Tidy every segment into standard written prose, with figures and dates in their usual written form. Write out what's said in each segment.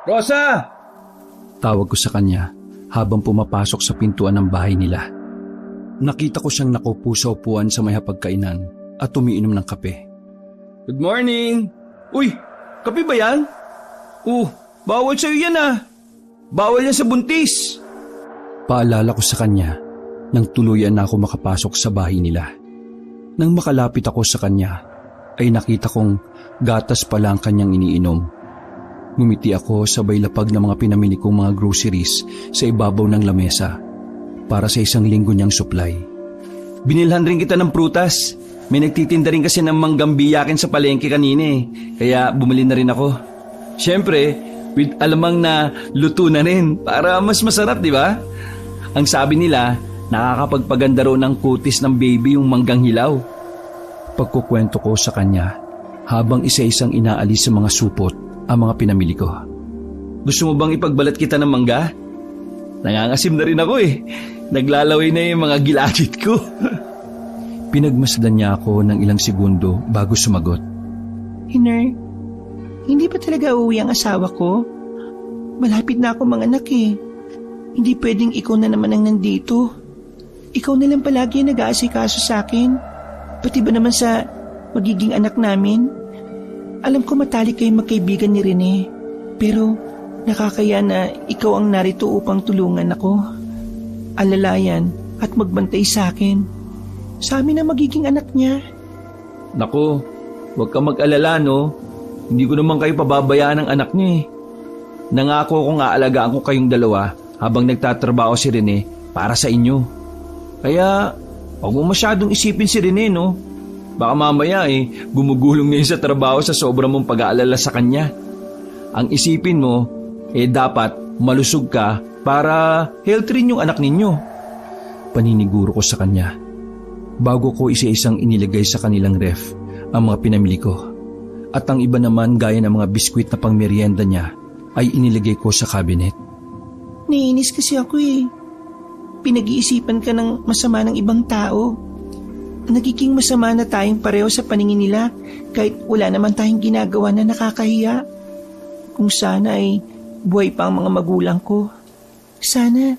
Rosa! Tawag ko sa kanya habang pumapasok sa pintuan ng bahay nila. Nakita ko siyang nakaupo sa upuan sa may hapagkainan at umiinom ng kape. Good morning! Uy, kape ba yan? Bawal sa'yo yan ah. Bawal yan sa buntis. Paalala ko sa kanya nang tuluyan na ako makapasok sa bahay nila. Nang makalapit ako sa kanya, ay nakita kong gatas pala ang kanyang iniinom. Ngumiti ako sabay lapag ng mga pinamili kong mga groceries sa ibabaw ng lamesa para sa isang linggo niyang supply. Binilhan rin kita ng prutas. May nagtitinda rin kasi ng manggang biyakin sa palengke kanina eh. Kaya bumili na rin ako. Siyempre, with alamang na luto na rin para mas masarap, di ba? Ang sabi nila, nakakapagpaganda raw ng kutis ng baby yung manggang hilaw. Pagkukwento ko sa kanya habang isa-isang inaalis sa mga supot ang mga pinamili ko. Gusto mo bang ipagbalat kita ng mangga? Nangangasim na rin ako eh. Naglalaway na yung mga gilagid ko. Pinagmasdan niya ako ng ilang segundo bago sumagot. Hiner, hindi pa talaga uuwi ang asawa ko? Malapit na ako manganak eh. Hindi pwedeng ikaw na naman ang nandito. Ikaw na lang palagi ang nag-aasikaso sa akin. Pati ba naman sa magiging anak namin? Alam ko matalik kayong magkaibigan ni Rene. Pero nakakaya na ikaw ang narito upang tulungan ako. Alalayan at magbantay sa akin. Sa amin ang magiging anak niya. Naku, huwag ka mag-alala no. Hindi ko naman kayo pababayaan ng anak niya eh. Nangako kong aalagaan ko kayong dalawa habang nagtatrabaho si Rene para sa inyo. Kaya huwag mo masyadong isipin si Rene no. Baka mamaya gumugulong na yun sa trabaho sa sobrang mong pag-aalala sa kanya. Ang isipin mo, dapat malusog ka para healthy rin yung anak ninyo. Paniniguro ko sa kanya. Bago ko isa-isang inilagay sa kanilang ref ang mga pinamili ko. At ang iba naman gaya ng mga biskwit na pangmeryenda niya ay inilagay ko sa cabinet. Naiinis kasi ako eh. Pinag-iisipan ka ng masama ng ibang tao. Nagiging masama na tayong pareho sa paningin nila kahit wala naman tayong ginagawa na nakakahiya. Kung sana ay buhay pa ang mga magulang ko. Sana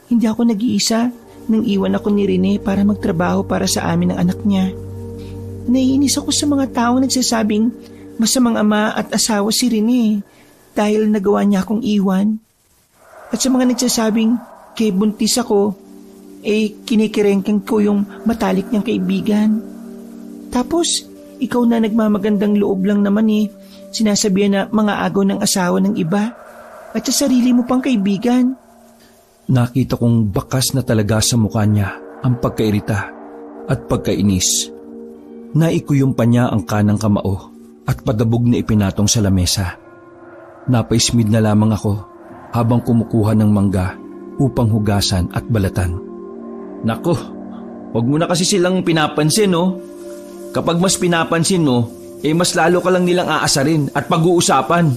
hindi ako nag-iisa nang iwan ako ni Rene para magtrabaho para sa amin ng anak niya. Naiinis ako sa mga tao nagsasabing masamang ama at asawa si Rene dahil nagawa niya akong iwan. At sa mga nagsasabing kay buntis ako, kinikirengkeng ko yung matalik niyang kaibigan. Tapos, ikaw na nagmamagandang loob lang naman sinasabihan na mga agaw ng asawa ng iba at sa sarili mo pang kaibigan. Nakita kong bakas na talaga sa mukha niya ang pagkairita at pagkainis. Naikuyom pa niya ang kanang kamao at padabog na ipinatong sa lamesa. Napaismid na lamang ako habang kumukuha ng mangga upang hugasan at balatan. Nako, wag mo na kasi silang pinapansin no. Kapag mas pinapansin mo, mas lalo ka lang nilang aasarin at pag-uusapan.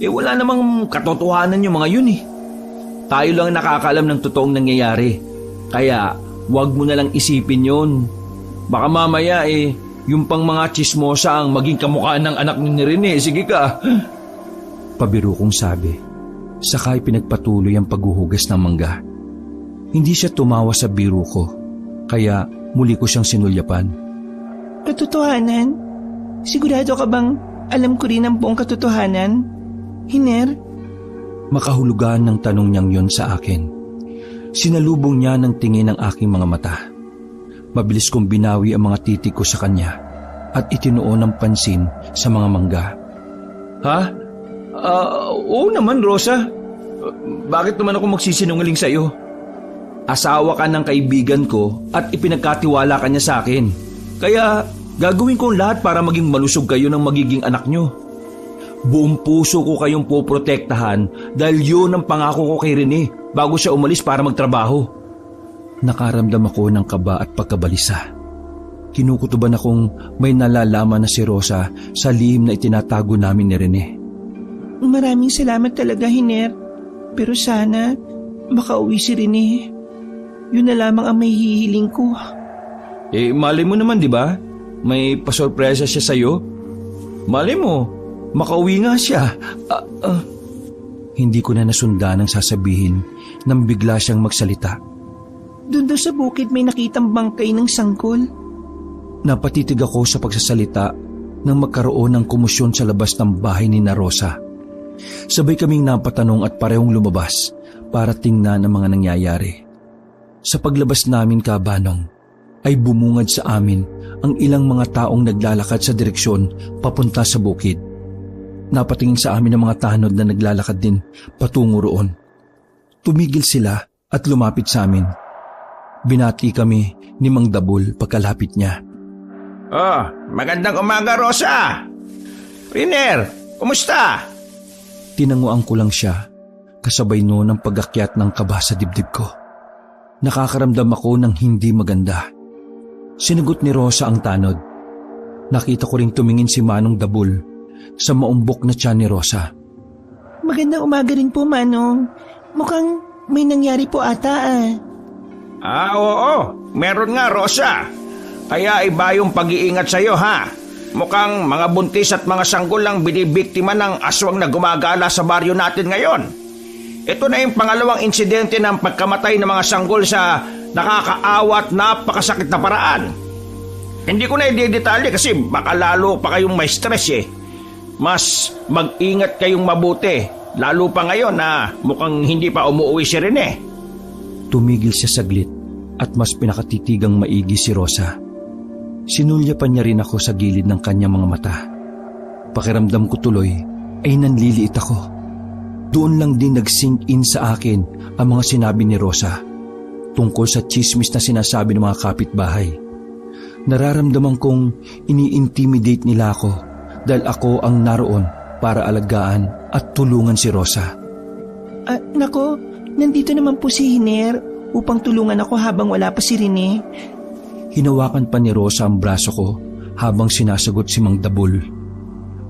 Wala namang katotohanan yung mga yun Tayo lang nakakaalam ng totoong nangyayari. Kaya, wag mo na lang isipin yun. Baka mamaya yung pang mga chismosa ang maging kamukha ng anak ni Rene. Sige ka. Pabiro kong sabi. Sakay pinagpatuloy ang paghuhugas ng mangga. Hindi siya tumawa sa biro ko, kaya muli ko siyang sinulyapan. Katotohanan? Sigurado ka bang alam ko rin ang buong katotohanan? Hiner? Makahulugan ng tanong niyang yon sa akin. Sinalubong niya ng tingin ng aking mga mata. Mabilis kong binawi ang mga titig ko sa kanya at itinuon ng pansin sa mga mangga. Ha? Oo naman, Rosa. Bakit naman ako magsisinungaling sa'yo? Asawa ka ng kaibigan ko at ipinagkatiwala ka niya sa akin. Kaya gagawin ko lahat para maging malusog kayo ng magiging anak nyo. Buong puso ko kayong poprotektahan dahil yun ang pangako ko kay Rene bago siya umalis para magtrabaho. Nakaramdam ako ng kaba at pagkabalisa. Kinukutuban akong may nalalaman na si Rosa sa lihim na itinatago namin ni Rene. Maraming salamat talaga, Hiner. Pero sana makauwi si Rene. Yun na lamang ang may hihiling ko. Malay mo naman, di ba? May pasorpresa siya sa'yo. Malay mo, makauwi nga siya. Hindi ko na nasundan ang sasabihin nang bigla siyang magsalita. Doon daw sa bukid may nakitang bangkay ng sanggol. Napatitig ako sa pagsasalita nang magkaroon ng komosyon sa labas ng bahay ni na Rosa. Sabay kaming napatanong at parehong lumabas para tingnan ang mga nangyayari. Sa paglabas namin, Kabanong, ay bumungad sa amin ang ilang mga taong naglalakad sa direksyon papunta sa bukid. Napatingin sa amin ang mga tanod na naglalakad din patungo roon. Tumigil sila at lumapit sa amin. Binati kami ni Mang Dabul pagkalapit niya. Oh, magandang umaga, Rosa! Riner, kumusta? Tinanguan ko lang siya, kasabay noon ang pag-akyat ng kaba sa dibdib ko. Nakakaramdam ako ng hindi maganda. Sinagot ni Rosa ang tanod. Nakita ko ring tumingin si Manong Dabul sa maumbok na tiyan ni Rosa. Magandang umaga rin po, Manong. Mukhang may nangyari po ata Oo, meron nga, Rosa. Kaya iba yung pag-iingat sa'yo, ha? Mukhang mga buntis at mga sanggol lang binibiktima ng aswang na gumagala sa baryo natin ngayon. Ito na yung pangalawang insidente ng pagkamatay ng mga sanggol sa nakakaawa at napakasakit na paraan. Hindi ko na i-detalye kasi baka lalo pa kayong may stress eh. Mas mag-ingat kayong mabuti, lalo pa ngayon na mukhang hindi pa umuwi si Rene. Tumigil siya saglit at mas pinakatitigang maigi si Rosa. Sinulyapan niya rin ako sa gilid ng kanyang mga mata. Pakiramdam ko tuloy ay nanliliit ako. Doon lang din nag-sink in sa akin ang mga sinabi ni Rosa tungkol sa chismis na sinasabi ng mga kapitbahay. Nararamdaman kong ini-intimidate nila ako dahil ako ang naroon para alagaan at tulungan si Rosa. Nako, nandito naman po si Hiner upang tulungan ako habang wala pa si Rene. Hinawakan pa ni Rosa ang braso ko habang sinasagot si Mang Dabul.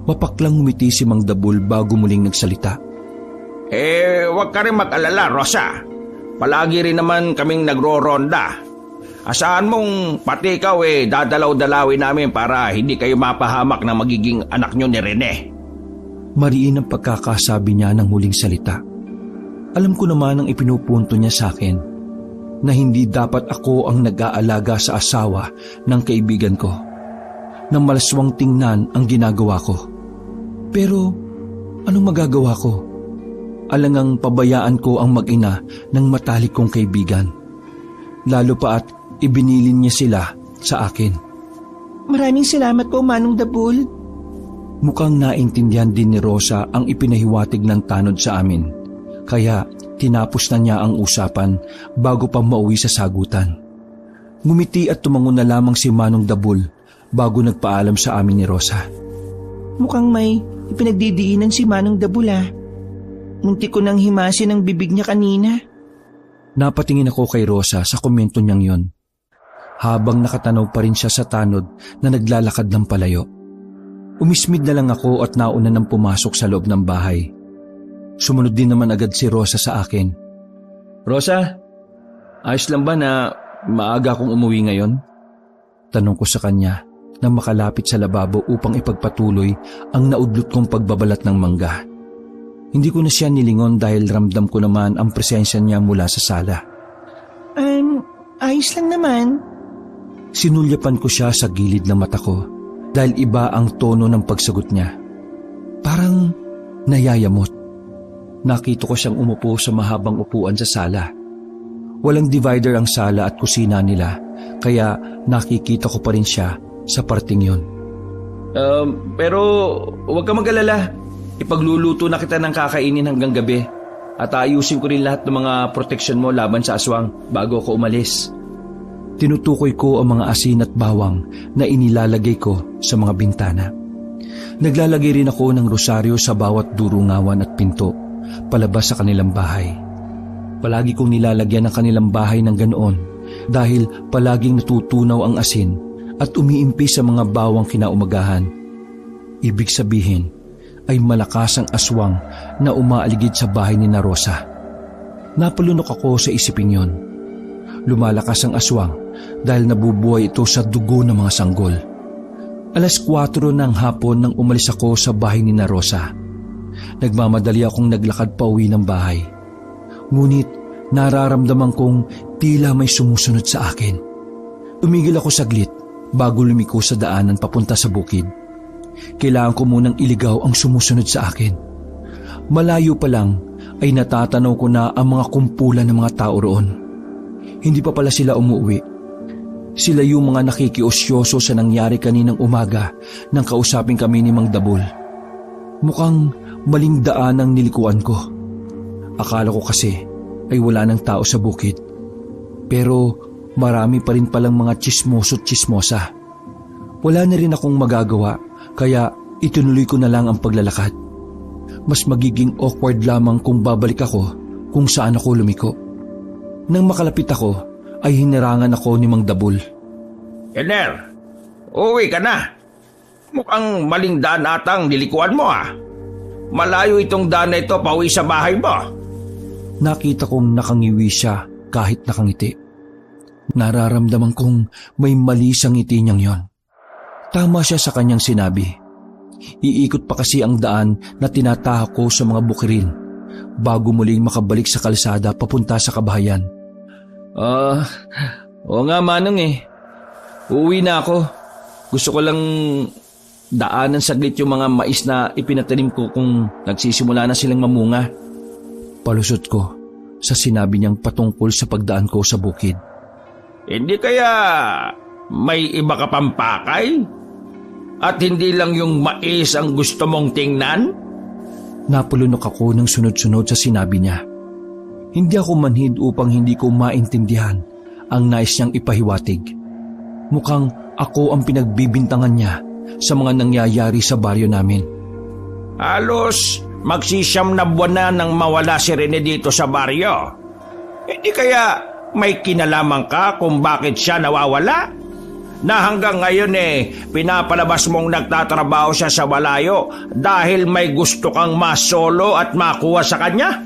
Mapaklang ngumiti si Mang Dabul bago muling nagsalita. Huwag ka rin mag-alala, Rosa. Palagi rin naman kaming nagro-ronda. Asahan mong pati ikaw dadalaw-dalawin namin para hindi kayo mapahamak na magiging anak nyo ni Rene. Mariin ang pagkakasabi niya ng huling salita. Alam ko naman ang ipinupunto niya sa akin, na hindi dapat ako ang nag-aalaga sa asawa ng kaibigan ko, na malaswang tingnan ang ginagawa ko. Pero anong magagawa ko? Alangang pabayaan ko ang mag-ina ng matalik kong kaibigan. Lalo pa at ibinilin niya sila sa akin. Maraming salamat po, Manong Dabul. Mukhang naintindihan din ni Rosa ang ipinahiwatig ng tanod sa amin. Kaya tinapos na niya ang usapan bago pa mauwi sa sagutan. Ngumiti at tumango na lamang si Manong Dabul bago nagpaalam sa amin ni Rosa. Mukhang may ipinagdidiinan si Manong Dabul. Munti ko nang himasin ang bibig niya kanina. Napatingin ako kay Rosa sa komento niyang yon, habang nakatanaw pa rin siya sa tanod na naglalakad ng palayo. Umismid na lang ako at nauna nang pumasok sa loob ng bahay. Sumunod din naman agad si Rosa sa akin. Rosa, ayos lang ba na maaga akong umuwi ngayon? Tanong ko sa kanya nang makalapit sa lababo upang ipagpatuloy ang naudlot kong pagbabalat ng mangga. Hindi ko na siya nilingon dahil ramdam ko naman ang presensya niya mula sa sala. Ayos lang naman. Sinulyapan ko siya sa gilid ng mata ko dahil iba ang tono ng pagsagot niya. Parang nayayamot. Nakita ko siyang umupo sa mahabang upuan sa sala. Walang divider ang sala at kusina nila, kaya nakikita ko pa rin siya sa parting yon. Pero huwag ka mag-alala. Ipagluluto na kita ng kakainin hanggang gabi. At ayusin ko rin lahat ng mga proteksyon mo laban sa aswang bago ako umalis. Tinutukoy ko ang mga asin at bawang na inilalagay ko sa mga bintana. Naglalagay rin ako ng rosaryo sa bawat durungawan at pinto palabas sa kanilang bahay. Palagi kong nilalagyan ang kanilang bahay ng ganoon dahil palaging natutunaw ang asin at umiimpi sa mga bawang kinaumagahan. Ibig sabihin ay malakas ang aswang na umaaligid sa bahay ni na Rosa. Napalunok ako sa isipin yon. Lumalakas ang aswang dahil nabubuhay ito sa dugo ng mga sanggol. 4:00 ng hapon nang umalis ako sa bahay ni na Rosa. Nagmamadali akong naglakad pa uwi ng bahay. Ngunit nararamdaman kong tila may sumusunod sa akin. Tumigil ako saglit bago lumiko sa daanan papunta sa bukid. Kailangan ko munang iligaw ang sumusunod sa akin. Malayo pa lang ay natatanaw ko na ang mga kumpulan ng mga tao roon. Hindi pa pala sila umuwi. Sila yung mga nakikiosyoso sa nangyari kaninang umaga nang kausapin kami ni Mang Dabul. Mukhang maling daan ang nilikuan ko. Akala ko kasi ay wala ng tao sa bukid. Pero marami pa rin palang mga tsismoso't tsismosa. Wala na rin akong magagawa kaya itinuloy ko na lang ang paglalakad. Mas magiging awkward lamang kung babalik ako kung saan ako lumiko. Nang makalapit ako ay hinirangan ako ni Mang Dabul. Ener, uwi ka na. Mukhang maling daan atang nilikuan mo Malayo itong daan na ito pauwi sa bahay mo. Nakita kong nakangiwi siya kahit nakangiti. Nararamdaman kong may mali sa ngiti niyang yon. Tama siya sa kanyang sinabi. Iikot pa kasi ang daan na tinatahak ko sa mga bukirin bago muling makabalik sa kalsada papunta sa kabahayan. Oo nga Manong Uuwi na ako. Gusto ko lang daanan saglit yung mga mais na ipinatanim ko kung nagsisimula na silang mamunga. Palusot ko sa sinabi niyang patungkol sa pagdaan ko sa bukid. Hindi kaya may iba ka pang pakay? At hindi lang yung mais ang gusto mong tingnan? Napulunok ako ng sunod-sunod sa sinabi niya. Hindi ako manhid upang hindi ko maintindihan ang nais niyang ipahiwatig. Mukhang ako ang pinagbibintangan niya sa mga nangyayari sa baryo namin. Halos magsisiyam na buwan na nang mawala si Rene dito sa baryo. Hindi kaya may kinalaman ka kung bakit siya nawawala? Na hanggang ngayon pinapalabas mong nagtatrabaho siya sa malayo dahil may gusto kang masolo at makuha sa kanya?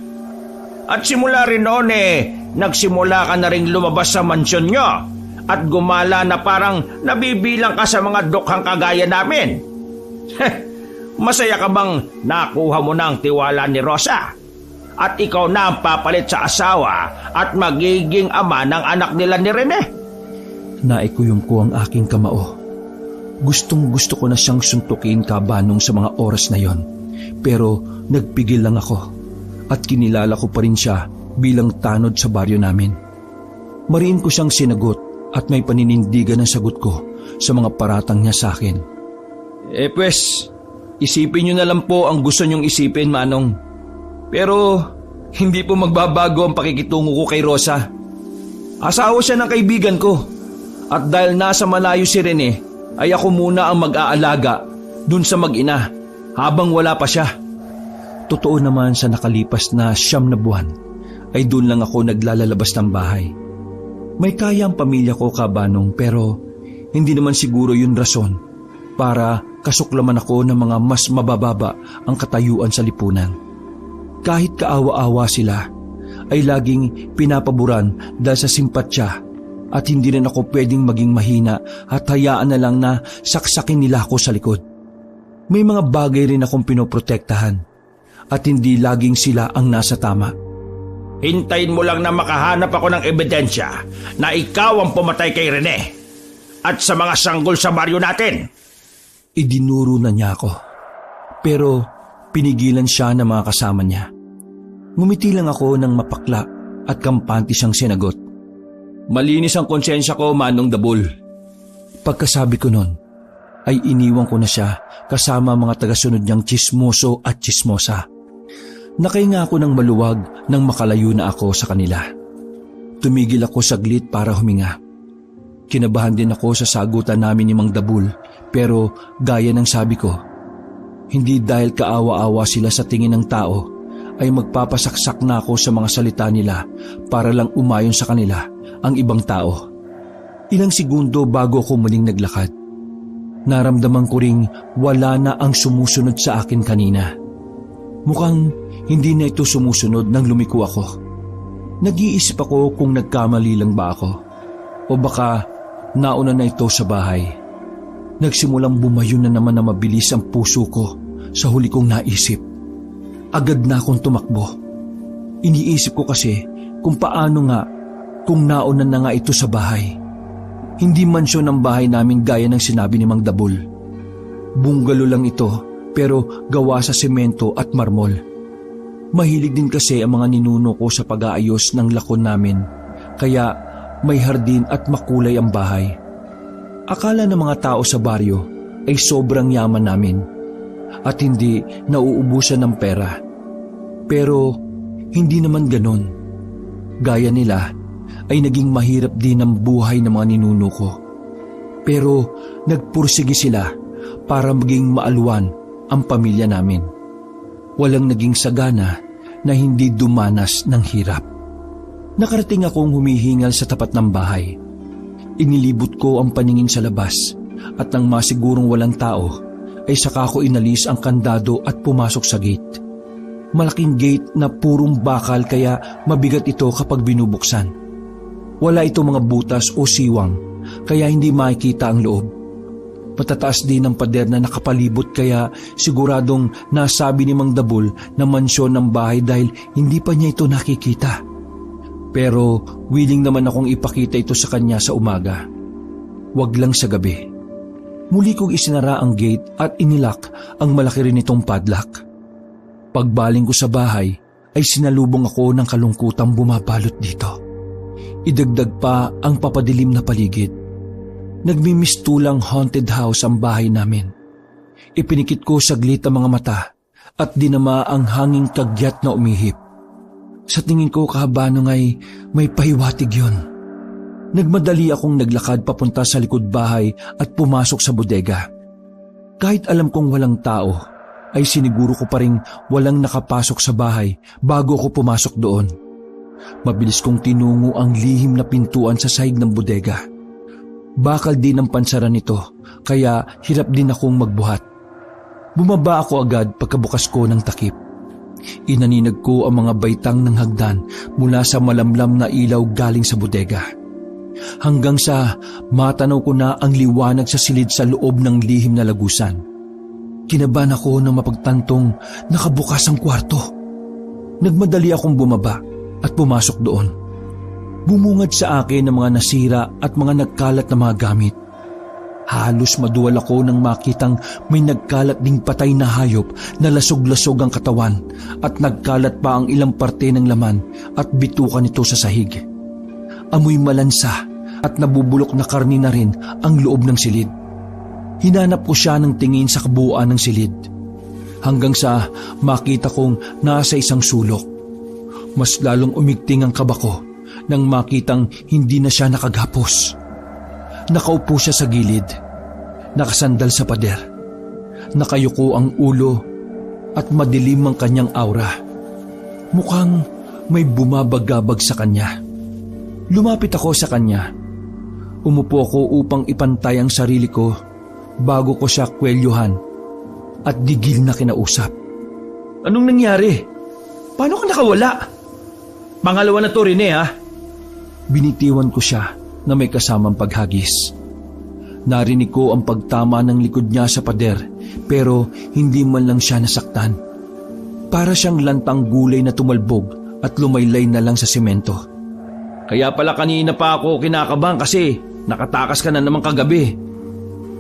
At simula rin noon nagsimula ka na rin lumabas sa mansyon nyo at gumala na parang nabibilang ka sa mga dukhang kagaya namin. Masaya ka bang nakuha mo na ang tiwala ni Rosa? At ikaw na ang papalit sa asawa at magiging ama ng anak nila ni Rene? Naikuyom ko ang aking kamao. Gustong gusto ko na siyang suntukin kabanong sa mga oras na yon. Pero nagpigil lang ako at kinilala ko pa rin siya bilang tanod sa baryo namin. Mariin ko siyang sinagot at may paninindigan ang sagot ko sa mga paratang niya sa akin. Pues, isipin niyo na lang po ang gusto niyong isipin, Manong. Pero hindi po magbabago ang pakikitungo ko kay Rosa. Asawa siya ng kaibigan ko. At dahil nasa malayo si Rene, ay ako muna ang mag-aalaga dun sa mag-ina habang wala pa siya. Totoo naman sa nakalipas na 9 na buwan, ay dun lang ako naglalalabas ng bahay. May kaya ang pamilya ko kabanong pero hindi naman siguro yun rason para kasuklaman ako ng mga mas mabababa ang katayuan sa lipunan. Kahit kaawa-awa sila, ay laging pinapaboran dahil sa simpatsya at hindi rin ako pwedeng maging mahina at hayaan na lang na saksakin nila ako sa likod. May mga bagay rin akong pinoprotektahan at hindi laging sila ang nasa tama. Hintayin mo lang na makahanap ako ng ebidensya na ikaw ang pumatay kay Rene at sa mga sanggol sa baryo natin. Idinuro na niya ako, pero pinigilan siya ng mga kasama niya. Ngumiti lang ako ng mapakla at kampante siyang sinagot. Malinis ang konsensya ko, Manong Dabul. Pagkasabi ko nun, ay iniwan ko na siya kasama mga tagasunod niyang tsismoso at tsismosa. Nakahinga ako ng maluwag nang makalayo na ako sa kanila. Tumigil ako saglit para huminga. Kinabahan din ako sa sagutan namin ni Mang Dabul pero gaya ng sabi ko, hindi dahil kaawa-awa sila sa tingin ng tao ay magpapasaksak na ako sa mga salita nila para lang umayon sa kanila ang ibang tao. Ilang segundo bago ako muling naglakad, naramdaman ko ring wala na ang sumusunod sa akin kanina. Mukhang hindi na ito sumusunod nang lumiko ako. Nag-iisip ako kung nagkamali lang ba ako o baka nauna na ito sa bahay. Nagsimulang bumayo na naman na mabilis ang puso ko sa huli kong naisip. agad na akong tumakbo. Iniisip ko kasi kung paano nga kung naunan na nga ito sa bahay. Hindi mansyon ang bahay namin gaya ng sinabi ni Mang Dabul. Bungalo lang ito pero gawa sa semento at marmol. Mahilig din kasi ang mga ninuno ko sa pag-aayos ng lakon namin, kaya may hardin at makulay ang bahay. Akala ng mga tao sa baryo ay sobrang yaman namin at hindi nauubusan ng pera. Pero hindi naman ganon. Gaya nila ay naging mahirap din ang buhay ng mga ninuno ko. Pero nagpursige sila para maging maalwan ang pamilya namin. Walang naging sagana na hindi dumanas ng hirap. Nakarating akong humihingal sa tapat ng bahay. Inilibot ko ang paningin sa labas at nang masigurong walang tao ay saka ko inalis ang kandado at pumasok sa gate. Malaking gate na purong bakal kaya mabigat ito kapag binubuksan. Wala itong mga butas o siwang kaya hindi makikita ang loob. Patataas din ang pader na nakapalibot kaya siguradong nasabi ni Mang Dabul na mansyon ng bahay dahil hindi pa niya ito nakikita. Pero willing naman akong ipakita ito sa kanya sa umaga. Wag lang sa gabi. Muli kong isinara ang gate at inilak ang malaki rin itong padlock. Pagbaling ko sa bahay ay sinalubong ako ng kalungkutang bumabalot dito. Idagdag pa ang papadilim na paligid. Nagmimistulang haunted house ang bahay namin. Ipinikit ko saglit ang mga mata at dinama ang hanging kagyat na umihip. Sa tingin ko kahabanong ay may pahiwatig yun. Nagmadali akong naglakad papunta sa likod bahay at pumasok sa bodega. Kahit alam kong walang tao, ay siniguro ko pa rin walang nakapasok sa bahay bago ako pumasok doon. Mabilis kong tinungo ang lihim na pintuan sa sahig ng bodega. Bakal din ang pansaran nito, kaya hirap din akong magbuhat. Bumaba ako agad pagkabukas ko ng takip. Inaninag ko ang mga baitang ng hagdan mula sa malamlam na ilaw galing sa bodega. Hanggang sa matanaw ko na ang liwanag sa silid sa loob ng lihim na lagusan. Kinabahan ako nang mapagtantong nakabukas ang kwarto. Nagmadali akong bumaba at pumasok doon. Bumungad sa akin ang mga nasira at mga nagkalat na mga gamit. Halos maduwal ako nang makitang may nagkalat ding patay na hayop na lasog-lasog ang katawan at nagkalat pa ang ilang parte ng laman at bitukan nito sa sahig. Amoy malansa at nabubulok na karni na rin ang loob ng silid. Hinanap ko siya ng tingin sa kabuuan ng silid hanggang sa makita kong nasa isang sulok. Mas lalong umigting ang kaba ko nang makitang hindi na siya nakagapos. Nakaupo siya sa gilid, nakasandal sa pader, nakayuko ang ulo at madilim ang kanyang aura. Mukhang may bumabagabag sa kanya. Lumapit ako sa kanya. Umupo ako upang ipantay ang sarili ko bago ko siya kwelyuhan at digil na kinausap. Anong nangyari? Paano ka nakawala? Pangalawa na to rin ha? Binitiwan ko siya na may kasamang paghagis. Narinig ko ang pagtama ng likod niya sa pader pero hindi man lang siya nasaktan. Para siyang lantang gulay na tumalbog at lumaylay na lang sa semento. Kaya pala kanina pa ako kinakabahan kasi nakatakas ka na naman kagabi.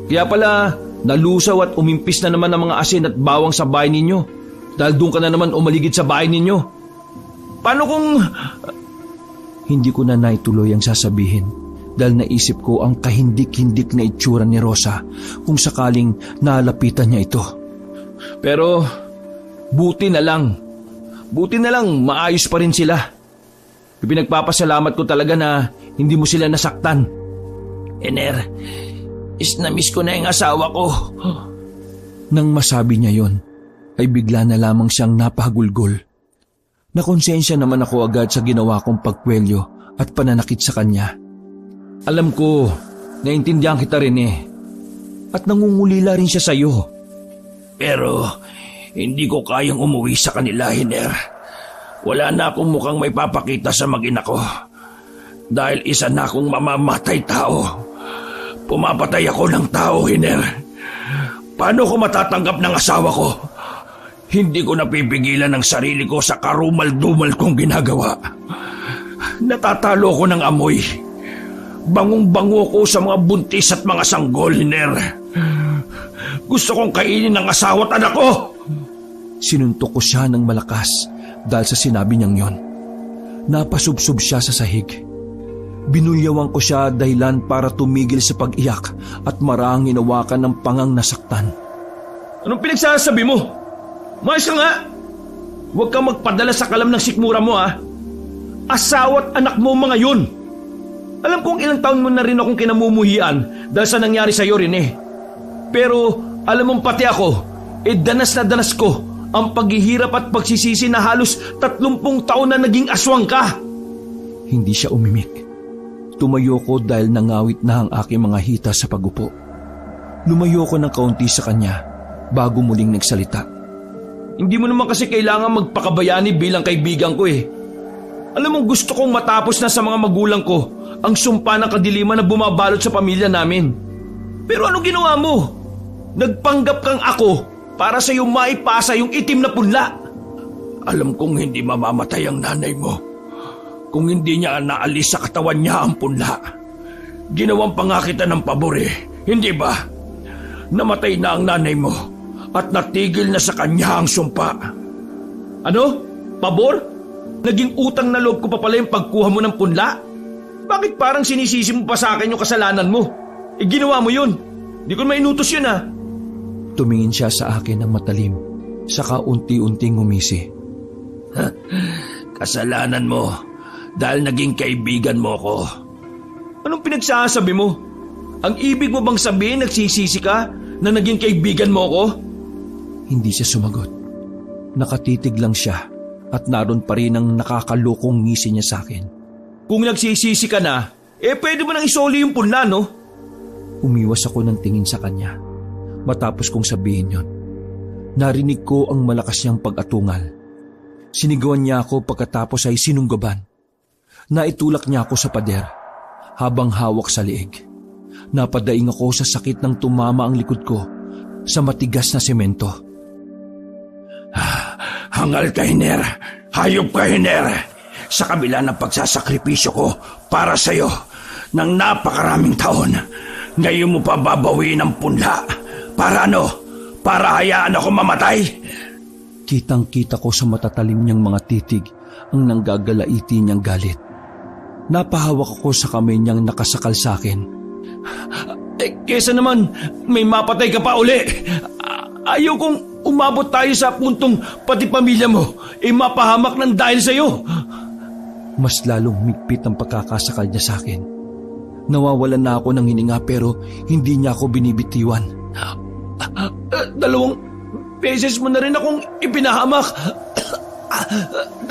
Kaya pala nalusaw at umimpis na naman ang mga asin at bawang sa bahay ninyo dahil doon ka na naman umaligid sa bahay ninyo. Paano kung... Hindi ko na naituloy ang sasabihin dahil naisip ko ang kahindik-hindik na itsura ni Rosa kung sakaling nalapitan niya ito. Pero buti na lang maayos pa rin sila. Pinagpapasalamat ko talaga na hindi mo sila nasaktan. Ener, na-miss ko na yung asawa ko. Nang masabi niya yon, ay bigla na lamang siyang napahagulgol. Nakonsensya naman ako agad sa ginawa kong pagkwelyo at pananakit sa kanya. Alam ko, naintindihan kita rin at nangungulila rin siya sa'yo. Pero hindi ko kayang umuwi sa kanila, Hiner. Wala na akong mukhang may papakita sa mag-ina ko. Dahil isa na akong mamamatay tao. Pumapatay ako ng tao, Hiner. Paano ko matatanggap ng asawa ko? Hindi ko napipigilan ang sarili ko sa karumal-dumal kong ginagawa. Natatalo ko ng amoy. Bangong-bango ko sa mga buntis at mga sanggol, Hiner. Gusto kong kainin ng asawa at anak ko. Sinuntok ko siya ng malakas dahil sa sinabi niyang yon. Napasubsob siya sa sahig. Binulyawan ko siya dahilan para tumigil sa pag-iyak at marahang hinawakan ng pangang nasaktan. Anong pinagsasabi mo? Mayos ka nga! Huwag kang magpadala sa kalam ng sikmura mo, ha? Asawa at anak mo mga yun! Alam kong ilang taon mo na rin akong kinamumuhian dahil sa nangyari sa'yo rin eh. Pero alam mong pati ako, danas na danas ko ang paghihirap at pagsisisi na halos 30 taon na naging aswang ka. Hindi siya umimik. Tumayo ko dahil nangawit na ang aking mga hita sa pagupo. Lumayo ko ng kaunti sa kanya bago muling nagsalita. Hindi mo naman kasi kailangan magpakabayani bilang kaibigan ko eh. Alam mo, gusto kong matapos na sa mga magulang ko ang sumpa ng kadiliman na bumabalot sa pamilya namin. Pero ano ginawa mo? Nagpanggap kang ako para sa iyo maipasa yung itim na punla. Alam kong hindi mamamatay ang nanay mo kung hindi niya naalis sa katawan niya ang punla. Ginawang pa nga kita ng pabor eh, hindi ba? Namatay na ang nanay mo at natigil na sa kanya ang sumpa. Ano? Pabor? Naging utang na loob ko pa pala yung pagkuha mo ng punla? Bakit parang sinisisi mo pa sa akin yung kasalanan mo? Ginawa mo yun. Di ko mainutos yun, ha? Tumingin siya sa akin ng matalim, saka unti-unting ngumisi. Kasalanan mo dahil naging kaibigan mo ko. Anong pinagsasabi mo? Ang ibig mo bang sabihin nagsisisi ka na naging kaibigan mo ko? Hindi siya sumagot. Nakatitig lang siya at naroon pa rin ang nakakalokong ngisi niya sa akin. Kung nagsisisi ka na, pwede mo nang isoli yung punla, no? Umiwas ako ng tingin sa kanya matapos kong sabihin yon. Narinig ko ang malakas niyang pag-atungal. Sinigawan niya ako pagkatapos ay sinunggaban. Naitulak niya ako sa pader habang hawak sa liig. Napadaing ako sa sakit ng tumama ang likod ko sa matigas na semento. Hangal ka, Hiner. Hayop ka, Hiner. Sa kabila ng pagsasakripisyo ko para sa'yo ng napakaraming taon, ngayon mo pa babawiin ang punla. Para ano? Para hayaan ako mamatay? Kitang-kita ko sa matatalim niyang mga titig ang nanggagalaiti niyang galit. Napahawak ako sa kamay niyang nakasakal sa akin. Kesa naman may mapatay ka pa uli. Ayaw kong umabot tayo sa puntong pati pamilya mo mapahamak ng dahil sa'yo. Mas lalong migpit ang pagkakasakal niya sa akin. Nawawalan na ako ng hininga pero hindi niya ako binibitiwan. 2 beses mo na rin akong ipinahamak.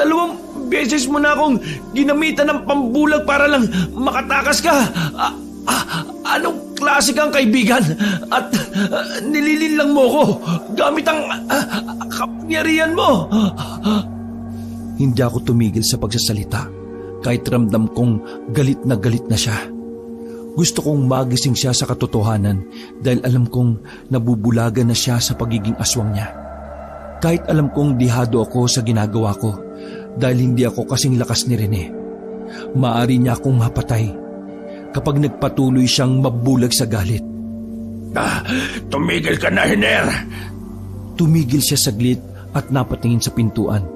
2 beses mo na akong ginamitan ng pambulag para lang makatakas ka. Anong klase kang kaibigan? At nililinlang mo ko gamit ang kapangyarihan mo. Hindi ako tumigil sa pagsasalita kahit ramdam kong galit na siya. Gusto kong magising siya sa katotohanan dahil alam kong nabubulagan na siya sa pagiging aswang niya. Kahit alam kong dihado ako sa ginagawa ko dahil hindi ako kasing lakas ni Rene. Maari niya akong mapatay kapag nagpatuloy siyang mabulag sa galit. Tumigil ka na, Hiner. Tumigil siya saglit at napatingin sa pintuan.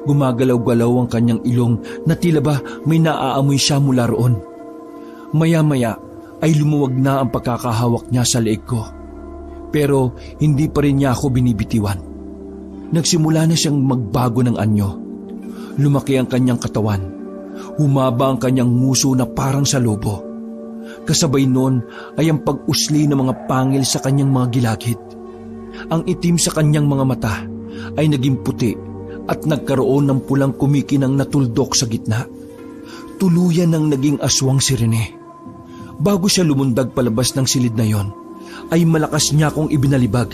Gumagalaw-galaw ang kanyang ilong na tila ba may naaamoy siya mula roon. Maya-maya ay lumuwag na ang pagkakahawak niya sa leeg ko. Pero hindi pa rin niya ako binibitiwan. Nagsimula na siyang magbago ng anyo. Lumaki ang kanyang katawan. Humaba ang kanyang nguso na parang sa lobo. Kasabay noon ay ang pag-usli ng mga pangil sa kanyang mga gilagid. Ang itim sa kanyang mga mata ay naging puti at nagkaroon ng pulang kumikinang natuldok sa gitna. Tuluyan ng naging aswang si Rene. Bago siya lumundag palabas ng silid na yon, ay malakas niya akong ibinalibag.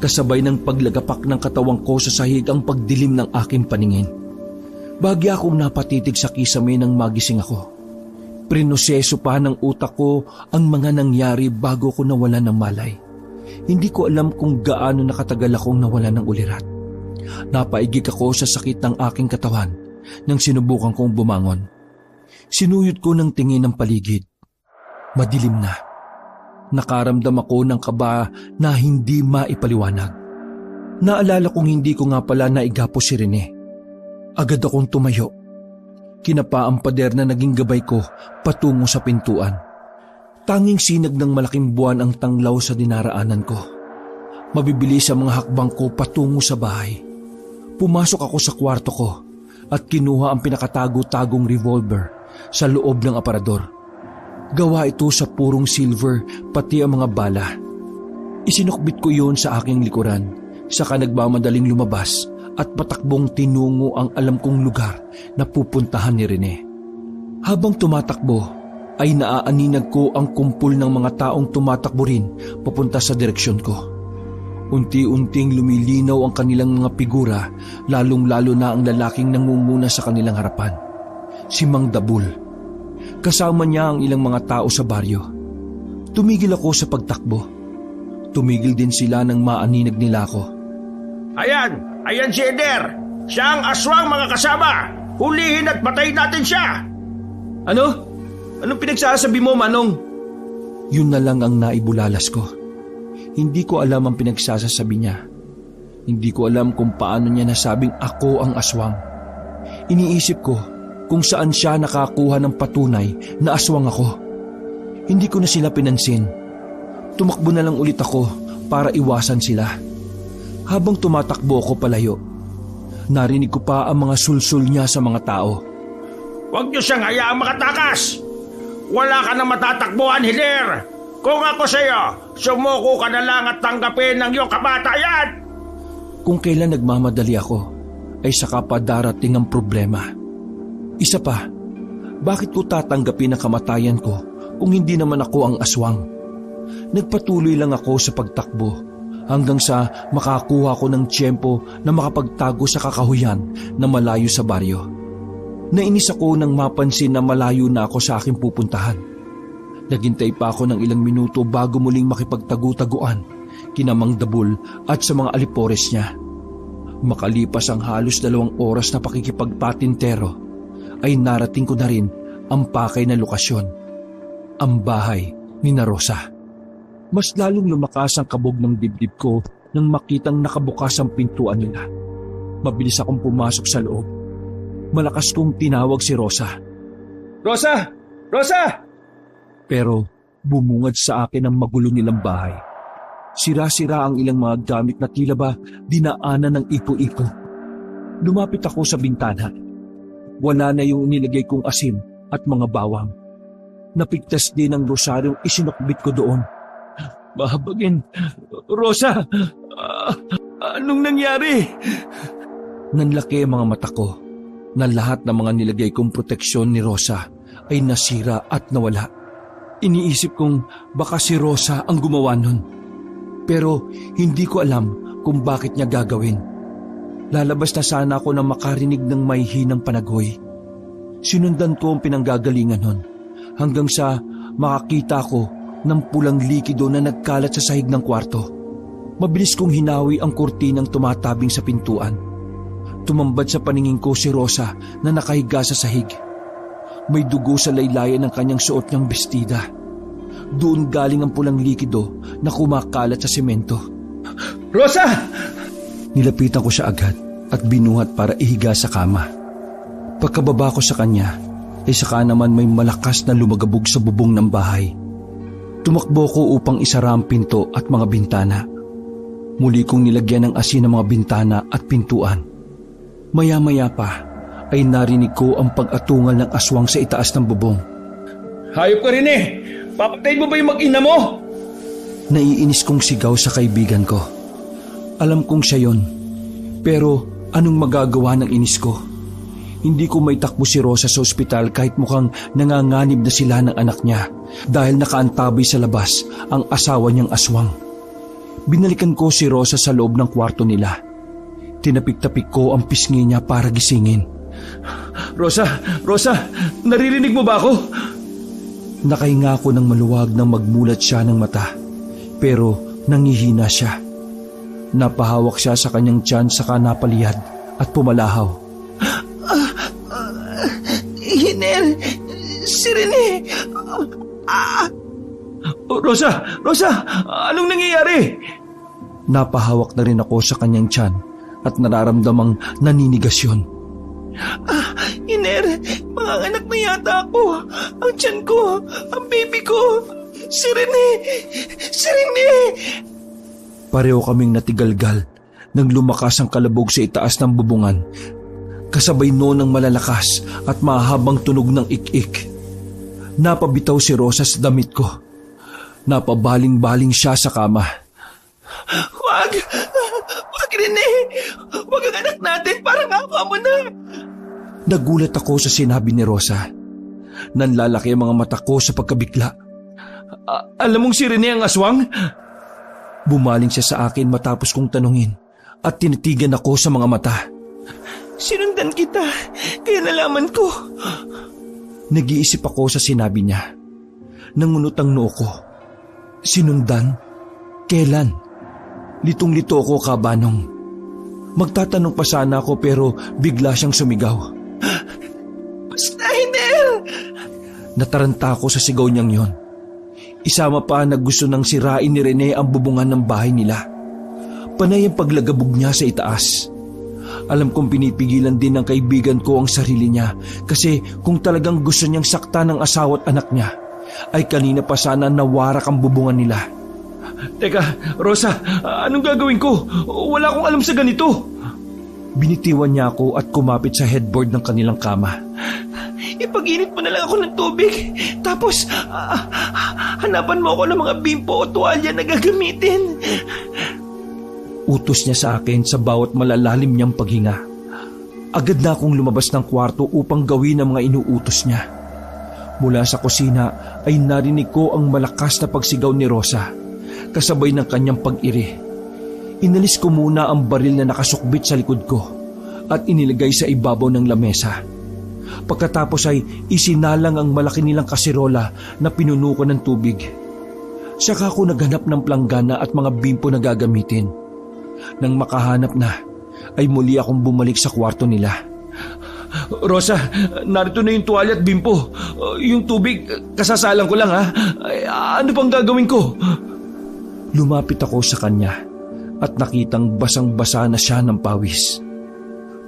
Kasabay ng paglagapak ng katawang ko sa sahig ang pagdilim ng aking paningin. Bagya akong napatitig sa kisame nang magising ako. Prinoseso pa ng utak ko ang mga nangyari bago ko nawalan ng malay. Hindi ko alam kung gaano nakatagal akong nawalan ng ulirat. Napaigik ako sa sakit ng aking katawan nang sinubukan kong bumangon. Sinuyod ko ng tingin ng paligid. Madilim na. Nakaramdam ako ng kaba na hindi maipaliwanag. Naalala kong hindi ko nga pala naigapo si Rene. Agad akong tumayo. Kinapa ang pader na naging gabay ko patungo sa pintuan. Tanging sinag ng malaking buwan ang tanglaw sa dinaraanan ko. Mabibilis ang mga hakbang ko patungo sa bahay. Pumasok ako sa kwarto ko at kinuha ang pinakatago-tagong revolver sa loob ng aparador. Gawa ito sa purong silver pati ang mga bala. Isinukbit ko yon sa aking likuran, saka nagmamadaling lumabas at patakbong tinungo ang alam kong lugar na pupuntahan ni Rene. Habang tumatakbo ay naaaninag ko ang kumpul ng mga taong tumatakbo rin papunta sa direksyon ko. Unti-unting lumilinaw ang kanilang mga figura, lalong-lalo na ang lalaking nangunguna sa kanilang harapan, si Mang Dabul. Kasama niya ang ilang mga tao sa baryo. Tumigil ako sa pagtakbo. Tumigil din sila nang maaninag nila ako. Ayan si Eder. Siya ang aswang, mga kasama. Hulihin at patayin natin siya. Ano? Anong pinagsasabi mo, Manong? Yun na lang ang naibulalas ko. Hindi ko alam ang pinagsasabi niya. Hindi ko alam kung paano niya nasabing ako ang aswang. Iniisip ko kung saan siya nakakuha ng patunay na aswang ako. Hindi ko na sila pinansin. Tumakbo na lang ulit ako para iwasan sila. Habang tumatakbo ako palayo, narinig ko pa ang mga sulsul niya sa mga tao. Huwag niyo siyang hayaang makatakas. Wala ka na matatakbuhan, Hilir. Kung ako sa'yo, sumuko ka na lang at tanggapin ang iyong kamatayan. Kung kailan nagmamadali ako, ay saka pa darating ang problema. Isa pa, bakit ko tatanggapin ang kamatayan ko kung hindi naman ako ang aswang? Nagpatuloy lang ako sa pagtakbo hanggang sa makakuha ko ng tiyempo na makapagtago sa kakahuyan na malayo sa baryo. Nainis ako nang mapansin na malayo na ako sa aking pupuntahan. Naghintay pa ako ng ilang minuto bago muling makipagtagu-taguan kina Mang Dabul at sa mga alipores niya. Makalipas ang halos 2 oras na pakikipagpatintero, ay narating ko na rin ang pakay na lokasyon, ang bahay ni na Rosa. Mas lalong lumakas ang kabog ng dibdib ko nang makitang nakabukas ang pintuan nila. Mabilis akong pumasok sa loob. Malakas kong tinawag si Rosa. Rosa! Rosa! Pero bumungad sa akin ang magulo nilang bahay. Sira-sira ang ilang mga gamit na tila ba dinaanan ng ipo-ipo. Lumapit ako sa bintana. Wala na yung nilagay kong asin at mga bawang. Napigtas din ang rosaryong isinukbit ko doon. Mahabagin! Rosa! Anong nangyari? Nanlaki ang mga mata ko na lahat ng mga nilagay kong proteksyon ni Rosa ay nasira at nawala. Iniisip kong baka si Rosa ang gumawa nun. Pero hindi ko alam kung bakit niya gagawin. Lalabas na sana ako na makarinig ng may hinang panagoy. Sinundan ko ang pinanggagalingan nun hanggang sa makakita ko ng pulang likido na nagkalat sa sahig ng kwarto. Mabilis kong hinawi ang kurtinang tumatabing sa pintuan. Tumambad sa paningin ko si Rosa na nakahiga sa sahig. May dugo sa laylayan ng kanyang suot niyang bestida. Doon galing ang pulang likido na kumakalat sa semento. Rosa! Nilapitan ko siya agad at binuhat para ihiga sa kama. Pagkababa ko sa kanya, ay saka naman may malakas na lumagabog sa bubong ng bahay. Tumakbo ko upang isara ang pinto at mga bintana. Muli kong nilagyan ng asin ang mga bintana at pintuan. Maya-maya pa ay narinig ko ang pag-atungal ng aswang sa itaas ng bubong. Hayop ka rin eh! Papatayin mo ba yung mag-ina mo? Naiinis kong sigaw sa kaibigan ko. Alam kong siya yon. Pero anong magagawa ng inis ko? Hindi ko may takbo si Rosa sa ospital kahit mukhang nanganganib na sila ng anak niya dahil nakaantabay sa labas ang asawa niyang aswang. Binalikan ko si Rosa sa loob ng kwarto nila. Tinapik-tapik ko ang pisngi niya para gisingin. Rosa! Rosa! Naririnig mo ba ako? Nakahinga ako ng maluwag nang magmulat siya ng mata, pero nangihina siya. Napahawak siya sa kanyang tiyan saka napaliyad at pumalahaw. Hiner, si Rene. Rosa! Rosa! Anong nangyayari? Napahawak na rin ako sa kanyang tiyan at nararamdamang naninigas yun. Hiner, mga anak na yata ako. Ang tiyan ko, ang baby ko. Si Rene! Si Rene! Pareho kaming natigalgal nang lumakas ang kalabog sa itaas ng bubungan. Kasabay noon ng malalakas at mahabang tunog ng ik-ik. Napabitaw si Rosa sa damit ko. Napabaling-baling siya sa kama. Wag! Wag, Rene! Wag ang anak natin, parang awa mo na! Nagulat ako sa sinabi ni Rosa. Nanlalaki ang mga mata ko sa pagkabigla. Alam mong si Rene ang aswang? Bumaling siya sa akin matapos kong tanungin at tinitigan ako sa mga mata. Sinundan kita, kaya nalaman ko. Nag-iisip ako sa sinabi niya. Nangunot ang noo ko. Sinundan? Kailan? Litong-lito ako, Kabanong. Magtatanong pa sana ako pero bigla siyang sumigaw. Basta, Hiner! Nataranta ako sa sigaw niyang yon. Isama pa na gusto nang sirain ni Rene ang bubungan ng bahay nila. Panay ang paglagabog niya sa itaas. Alam kong pinipigilan din ng kaibigan ko ang sarili niya kasi kung talagang gusto niyang sakta ng asawa at anak niya, ay kanina pa sana nawarak ang bubungan nila. Teka, Rosa, anong gagawin ko? Wala akong alam sa ganito. Binitiwan niya ako at kumapit sa headboard ng kanilang kama. Ipag-init mo na lang ako ng tubig. Tapos, hanapan mo ako ng mga bimpo o tuwalya na gagamitin. Utos niya sa akin sa bawat malalalim niyang paghinga. Agad na akong lumabas ng kwarto upang gawin ang mga inuutos niya. Mula sa kusina ay narinig ko ang malakas na pagsigaw ni Rosa, kasabay ng kanyang pag-iri. Inalis ko muna ang baril na nakasukbit sa likod ko at inilagay sa ibabaw ng lamesa. Pagkatapos ay isinalang ang malaki nilang kasirola na pinuno ko ng tubig. Saka ako naghanap ng planggana at mga bimpo na gagamitin. Nang makahanap na, ay muli akong bumalik sa kwarto nila. Rosa, narito na yung tuwalya at bimpo. Yung tubig, kasasalang ko lang ha. Ano pang gagawin ko? Lumapit ako sa kanya at nakitang basang-basa na siya ng pawis.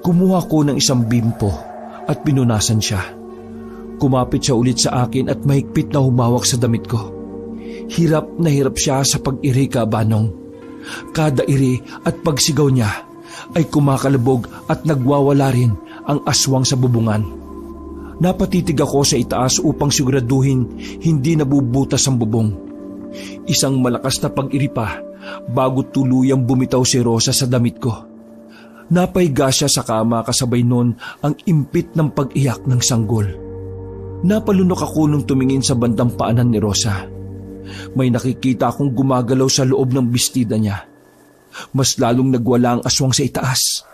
Kumuha ko ng isang bimpo at pinunasan siya. Kumapit siya ulit sa akin at mahigpit na humawak sa damit ko. Hirap na hirap siya sa pag-iri, Kabanong. Kada iri at pagsigaw niya ay kumakalabog at nagwawala rin ang aswang sa bubungan. Napatitig ako sa itaas upang siguraduhin hindi nabubutas ang bubong. Isang malakas na pag-iri pa bago tuluyang bumitaw si Rosa sa damit ko. Napahiga siya sa kama kasabay noon ang impit ng pag-iyak ng sanggol. Napalunok ako nung tumingin sa bandang paanan ni Rosa. May nakikita akong gumagalaw sa loob ng bestida niya. Mas lalong nagwala ang aswang sa itaas.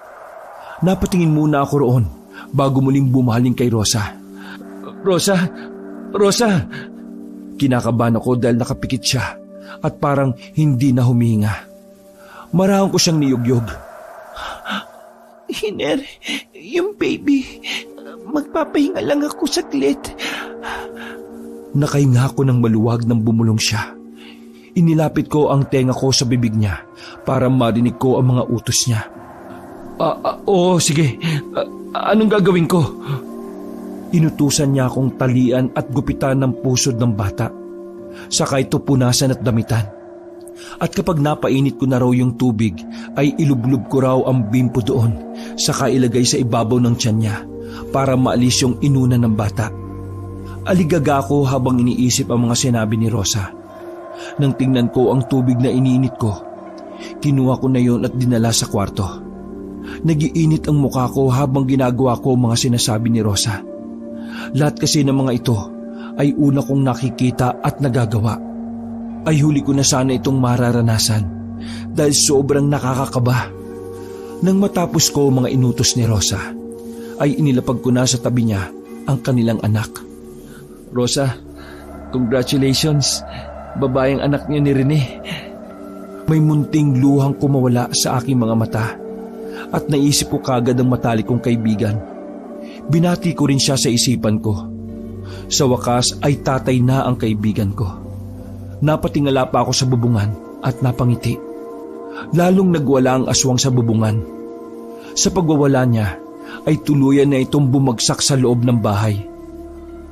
Napatingin muna ako roon bago muling bumaling kay Rosa. Rosa! Rosa! Kinakabahan ako dahil nakapikit siya at parang hindi na humihinga. Marahon ko siyang niyugyog. Hiner, yung baby, magpapahinga lang ako saglit. Nakahinga ako ng maluwag nang bumulong siya. Inilapit ko ang tenga ko sa bibig niya para marinig ko ang mga utos niya. Oo, sige. Anong gagawin ko? Inutusan niya akong talian at gupitan ng pusod ng bata. Saka ito punasan at damitan. At kapag napainit ko na raw yung tubig, ay ilublob ko raw ang bimpo doon, saka ilagay sa ibabaw ng tiyan niya para maalis yung inuna ng bata. Aligaga ako habang iniisip ang mga sinabi ni Rosa. Nang tingnan ko ang tubig na iniinit ko, kinuha ko na yon at dinala sa kwarto. Nagiinit ang mukha ko habang ginagawa ko mga sinasabi ni Rosa. Lahat kasi ng mga ito ay una kong nakikita at nagagawa. Ay huli ko na sana itong mararanasan dahil sobrang nakakakaba. Nang matapos ko mga inutos ni Rosa, ay inilapag ko na sa tabi niya ang kanilang anak. Rosa, congratulations. Babaeng anak niya ni Rene. May munting luhang kumawala sa aking mga mata at naisip ko kagad ang matalik kong kaibigan. Binati ko rin siya sa isipan ko. Sa wakas ay tatay na ang kaibigan ko. Napatingala pa ako sa bubungan at napangiti. Lalong nagwala ang aswang sa bubungan. Sa pagwawala niya ay tuluyan na itong bumagsak sa loob ng bahay.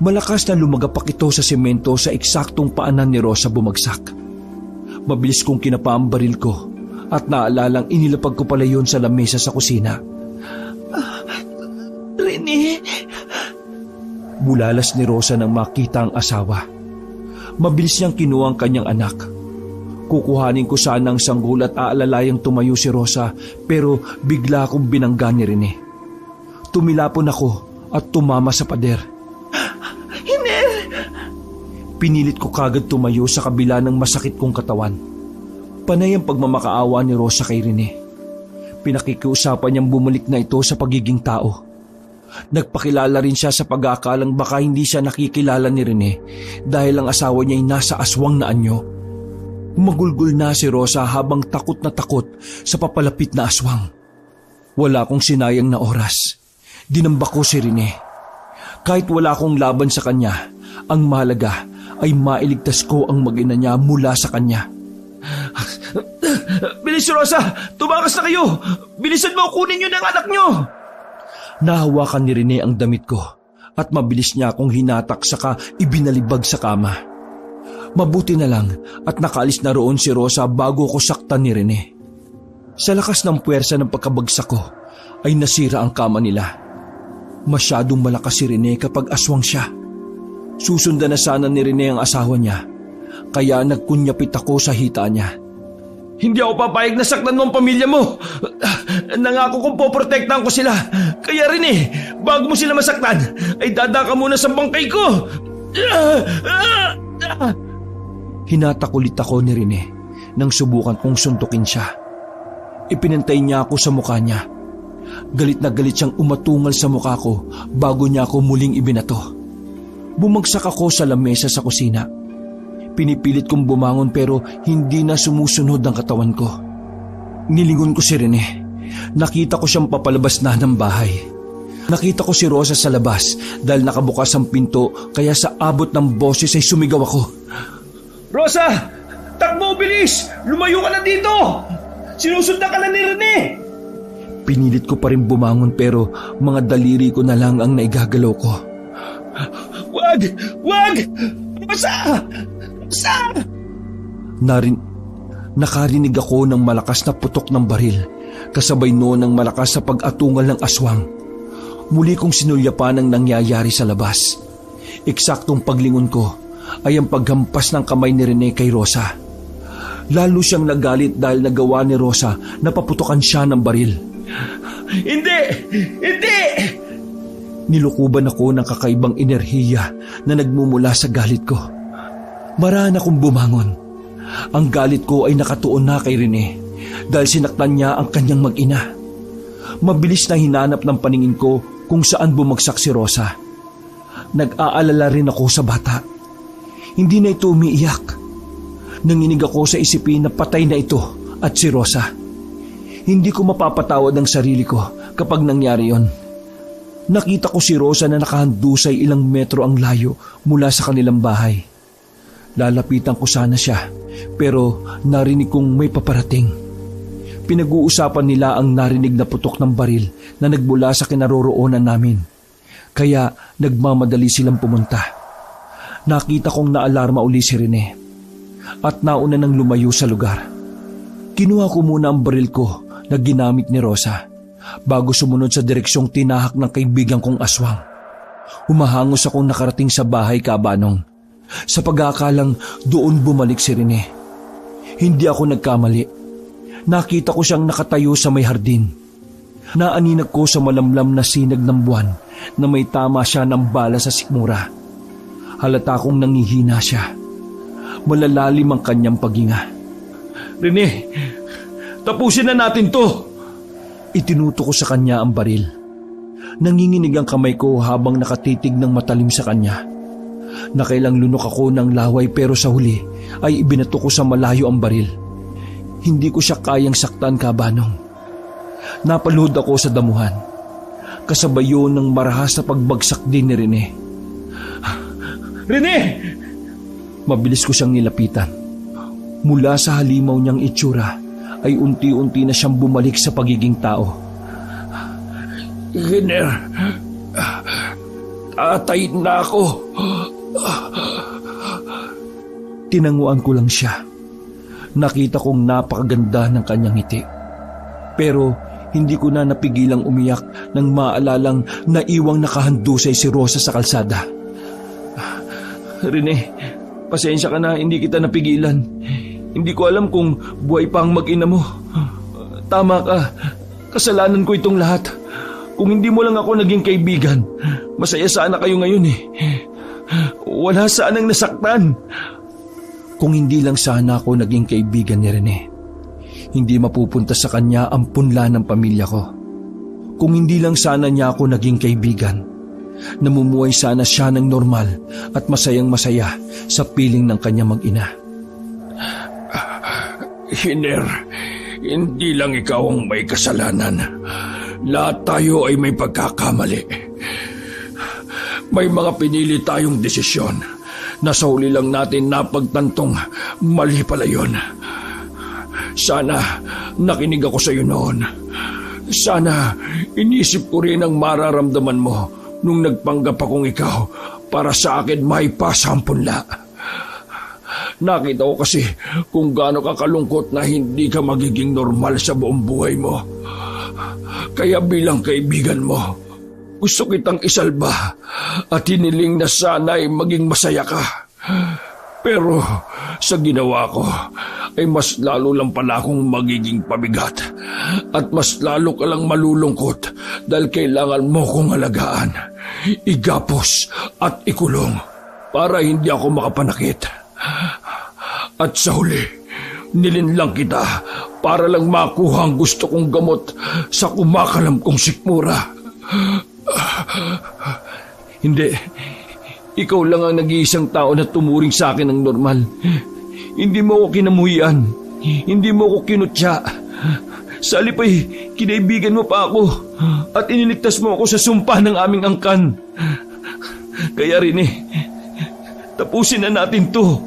Malakas na lumagapak ito sa semento sa eksaktong paanan ni Rosa bumagsak. Mabilis kong kinapa ang baril ko at naalalang inilapag ko pala yun sa lamesa sa kusina. Rene! Bulalas ni Rosa nang makita ang asawa. Mabilis niyang kinuha ang kanyang anak. Kukuhanin ko sana ang sanggol at aalalayang tumayo si Rosa pero bigla akong binangga ni Rene. Tumilapon ako at tumama sa pader. Hiner! Pinilit ko kagad tumayo sa kabila ng masakit kong katawan. Panay ang pagmamakaawa ni Rosa kay Rene. Pinakikiusapan niyang bumalik na ito sa pagiging tao. Nagpakilala rin siya sa pag-aakalang baka hindi siya nakikilala ni Rene dahil ang asawa niya ay nasa aswang na anyo. Magulgul na si Rosa habang takot na takot sa papalapit na aswang. Wala akong sinayang na oras. Dinamba ko si Rene. Kahit wala akong laban sa kanya, ang mahalaga ay mailigtas ko ang mag-ina niya mula sa kanya. Bilis, Rosa! Tumakas na kayo! Bilisan mo, kunin niyo ng anak niyo! Nahawakan ni Rene ang damit ko at mabilis niya akong hinatak saka ibinalibag sa kama. Mabuti na lang at nakaalis na roon si Rosa bago ko saktan ni Rene. Sa lakas ng puwersa ng pagkabagsak ko ay nasira ang kama nila. Masyadong malakas si Rene kapag aswang siya. Susundan na sana ni Rene ang asawa niya kaya nagkunyapit ako sa hita niya. Hindi ako papayag na saktan mo ang pamilya mo. Nangako kong poprotektahan ko sila. Kaya Rene, bago mo sila masaktan, ay dadaka muna sa bangkay ko. Hinatak ulit ako ni Rene nang subukan kong suntukin siya. Ipinantay niya ako sa mukha niya. Galit na galit siyang umatungal sa mukha ko bago niya ako muling ibinato. Bumagsak ako sa lamesa sa kusina. Pinipilit kong bumangon pero hindi na sumusunod ang katawan ko. Nilingon ko si Rene. Nakita ko siyang papalabas na ng bahay. Nakita ko si Rosa sa labas dahil nakabukas ang pinto kaya sa abot ng boses ay sumigaw ako. Rosa! Takbo, bilis! Lumayo ka na dito! Sinusundan ka na ni Rene! Pinilit ko pa rin bumangon pero mga daliri ko na lang ang naigagalaw ko. Wag! Wag! Rosa! Rosa! Nakarinig ako ng malakas na putok ng baril, kasabay noon ng malakas sa pag-atungal ng aswang. Muli kong sinulyapan ang nangyayari sa labas. Eksaktong paglingon ko ay ang paghampas ng kamay ni Rene kay Rosa. Lalo siyang nagalit dahil nagawa ni Rosa na paputokan siya ng baril. Hindi! Hindi! Nilukuban ako ng kakaibang enerhiya na nagmumula sa galit ko. Maraan akong bumangon. Ang galit ko ay nakatuon na kay Rene dahil sinaktan niya ang kanyang mag-ina. Mabilis na hinanap ng paningin ko kung saan bumagsak si Rosa. Nag-aalala rin ako sa bata. Hindi na ito umiiyak. Nanginig ako sa isipin na patay na ito at si Rosa. Hindi ko mapapatawad ang sarili ko kapag nangyari yon. Nakita ko si Rosa na nakahandusay ilang metro ang layo mula sa kanilang bahay. Lalapitan ko sana siya pero narinig kong may paparating. Pinag-uusapan nila ang narinig na putok ng baril na nagmula sa kinaroroonan namin. Kaya nagmamadali silang pumunta. Nakita kong naalarma uli si Rene at nauna nang lumayo sa lugar. Kinuha ko muna ang baril ko na ginamit ni Rosa bago sumunod sa direksyong tinahak ng kaibigan kong aswang. Humahangos akong nakarating sa bahay kabanong. Sa pag-aakalang doon bumalik si Rene. Hindi ako nagkamali. Nakita ko siyang nakatayo sa may hardin. Naaninag ko sa malamlam na sinag ng buwan na may tama siya ng bala sa sikmura. Halata kong nangihina siya. Malalalim ang kanyang paghinga. Rene, tapusin na natin to! Itinuto ko sa kanya ang baril. Nanginginig ang kamay ko habang nakatitig ng matalim sa kanya. Nakailang lunok ako ng laway pero sa huli ay ibinato ko sa malayo ang baril. Hindi ko siya kayang saktan, Kabanong. Napaluhod ako sa damuhan. Kasabay yun ng marahas na pagbagsak din ni Rene. Rene! Mabilis ko siyang nilapitan. Mula sa halimaw niyang itsura ay unti-unti na siyang bumalik sa pagiging tao. Hiner, tatay na ako. Tinanguan ko lang siya. Nakita kong napakaganda ng kanyang ngiti. Pero hindi ko na napigilang umiyak nang maalalang naiwang nakahandusay si Rosa sa kalsada. Rene, pasensya ka na, hindi kita napigilan. Hindi ko alam kung buhay pa ang mag-ina mo. Tama ka, kasalanan ko itong lahat. Kung hindi mo lang ako naging kaibigan, masaya sana kayo ngayon eh. Wala sanang nasaktan. Kung hindi lang sana ako naging kaibigan ni Rene, hindi mapupunta sa kanya ang punla ng pamilya ko. Kung hindi lang sana niya ako naging kaibigan, namumuhay sana siya ng normal at masayang masaya sa piling ng kanya mag-ina. Hiner, hindi lang ikaw ang may kasalanan. Lahat tayo ay may pagkakamali. May mga pinili tayong desisyon na sa huli lang natin napagtantong mali pala yun. Sana nakinig ako sa iyo noon. Sana inisip ko rin ang mararamdaman mo nung nagpanggap akong ikaw para sa akin maipasa ang punla. Nakita ko kasi kung gaano ka kalungkot na hindi ka magiging normal sa buong buhay mo. Kaya bilang kaibigan mo, gusto kitang isalba at hiniling na sana'y maging masaya ka. Pero sa ginawa ko ay mas lalo lang pala akong magiging pabigat at mas lalo ka lang malulungkot dahil kailangan mo kong alagaan, igapos at ikulong para hindi ako makapanakit. At sa huli, nilinlang kita para lang makuha ang gusto kong gamot sa kumakalam kong sikmura. Hindi. Ikaw lang ang nag-iisang tao na tumuring sa akin ng normal. Hindi mo ako kinamuhian. Hindi mo ako kinutya. Sa halip ay kinaibigan mo pa ako at iniligtas mo ako sa sumpa ng aming angkan. Kaya Rene, tapusin na natin to.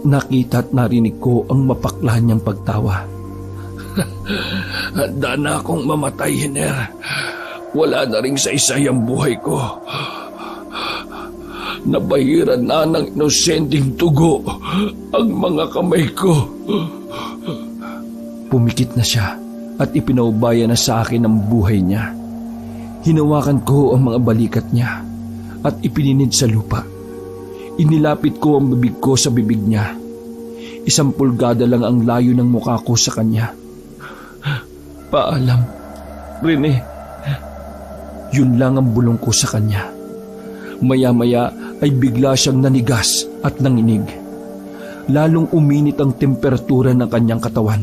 Nakita at narinig ko ang mapakla niyang pagtawa. Handa na akong mamatay, Hiner. Wala na ring saysay ang buhay ko. Nabahiran na ng inosenteng tugo ang mga kamay ko. Pumikit na siya at ipinaubaya na sa akin ang buhay niya. Hinawakan ko ang mga balikat niya at ipininid sa lupa. Inilapit ko ang bibig ko sa bibig niya. 1 pulgada lang ang layo ng mukha ko sa kanya. Paalam, Rene. Yun lang ang bulong ko sa kanya. Maya-maya ay bigla siyang nanigas at nanginig. Lalong uminit ang temperatura ng kanyang katawan.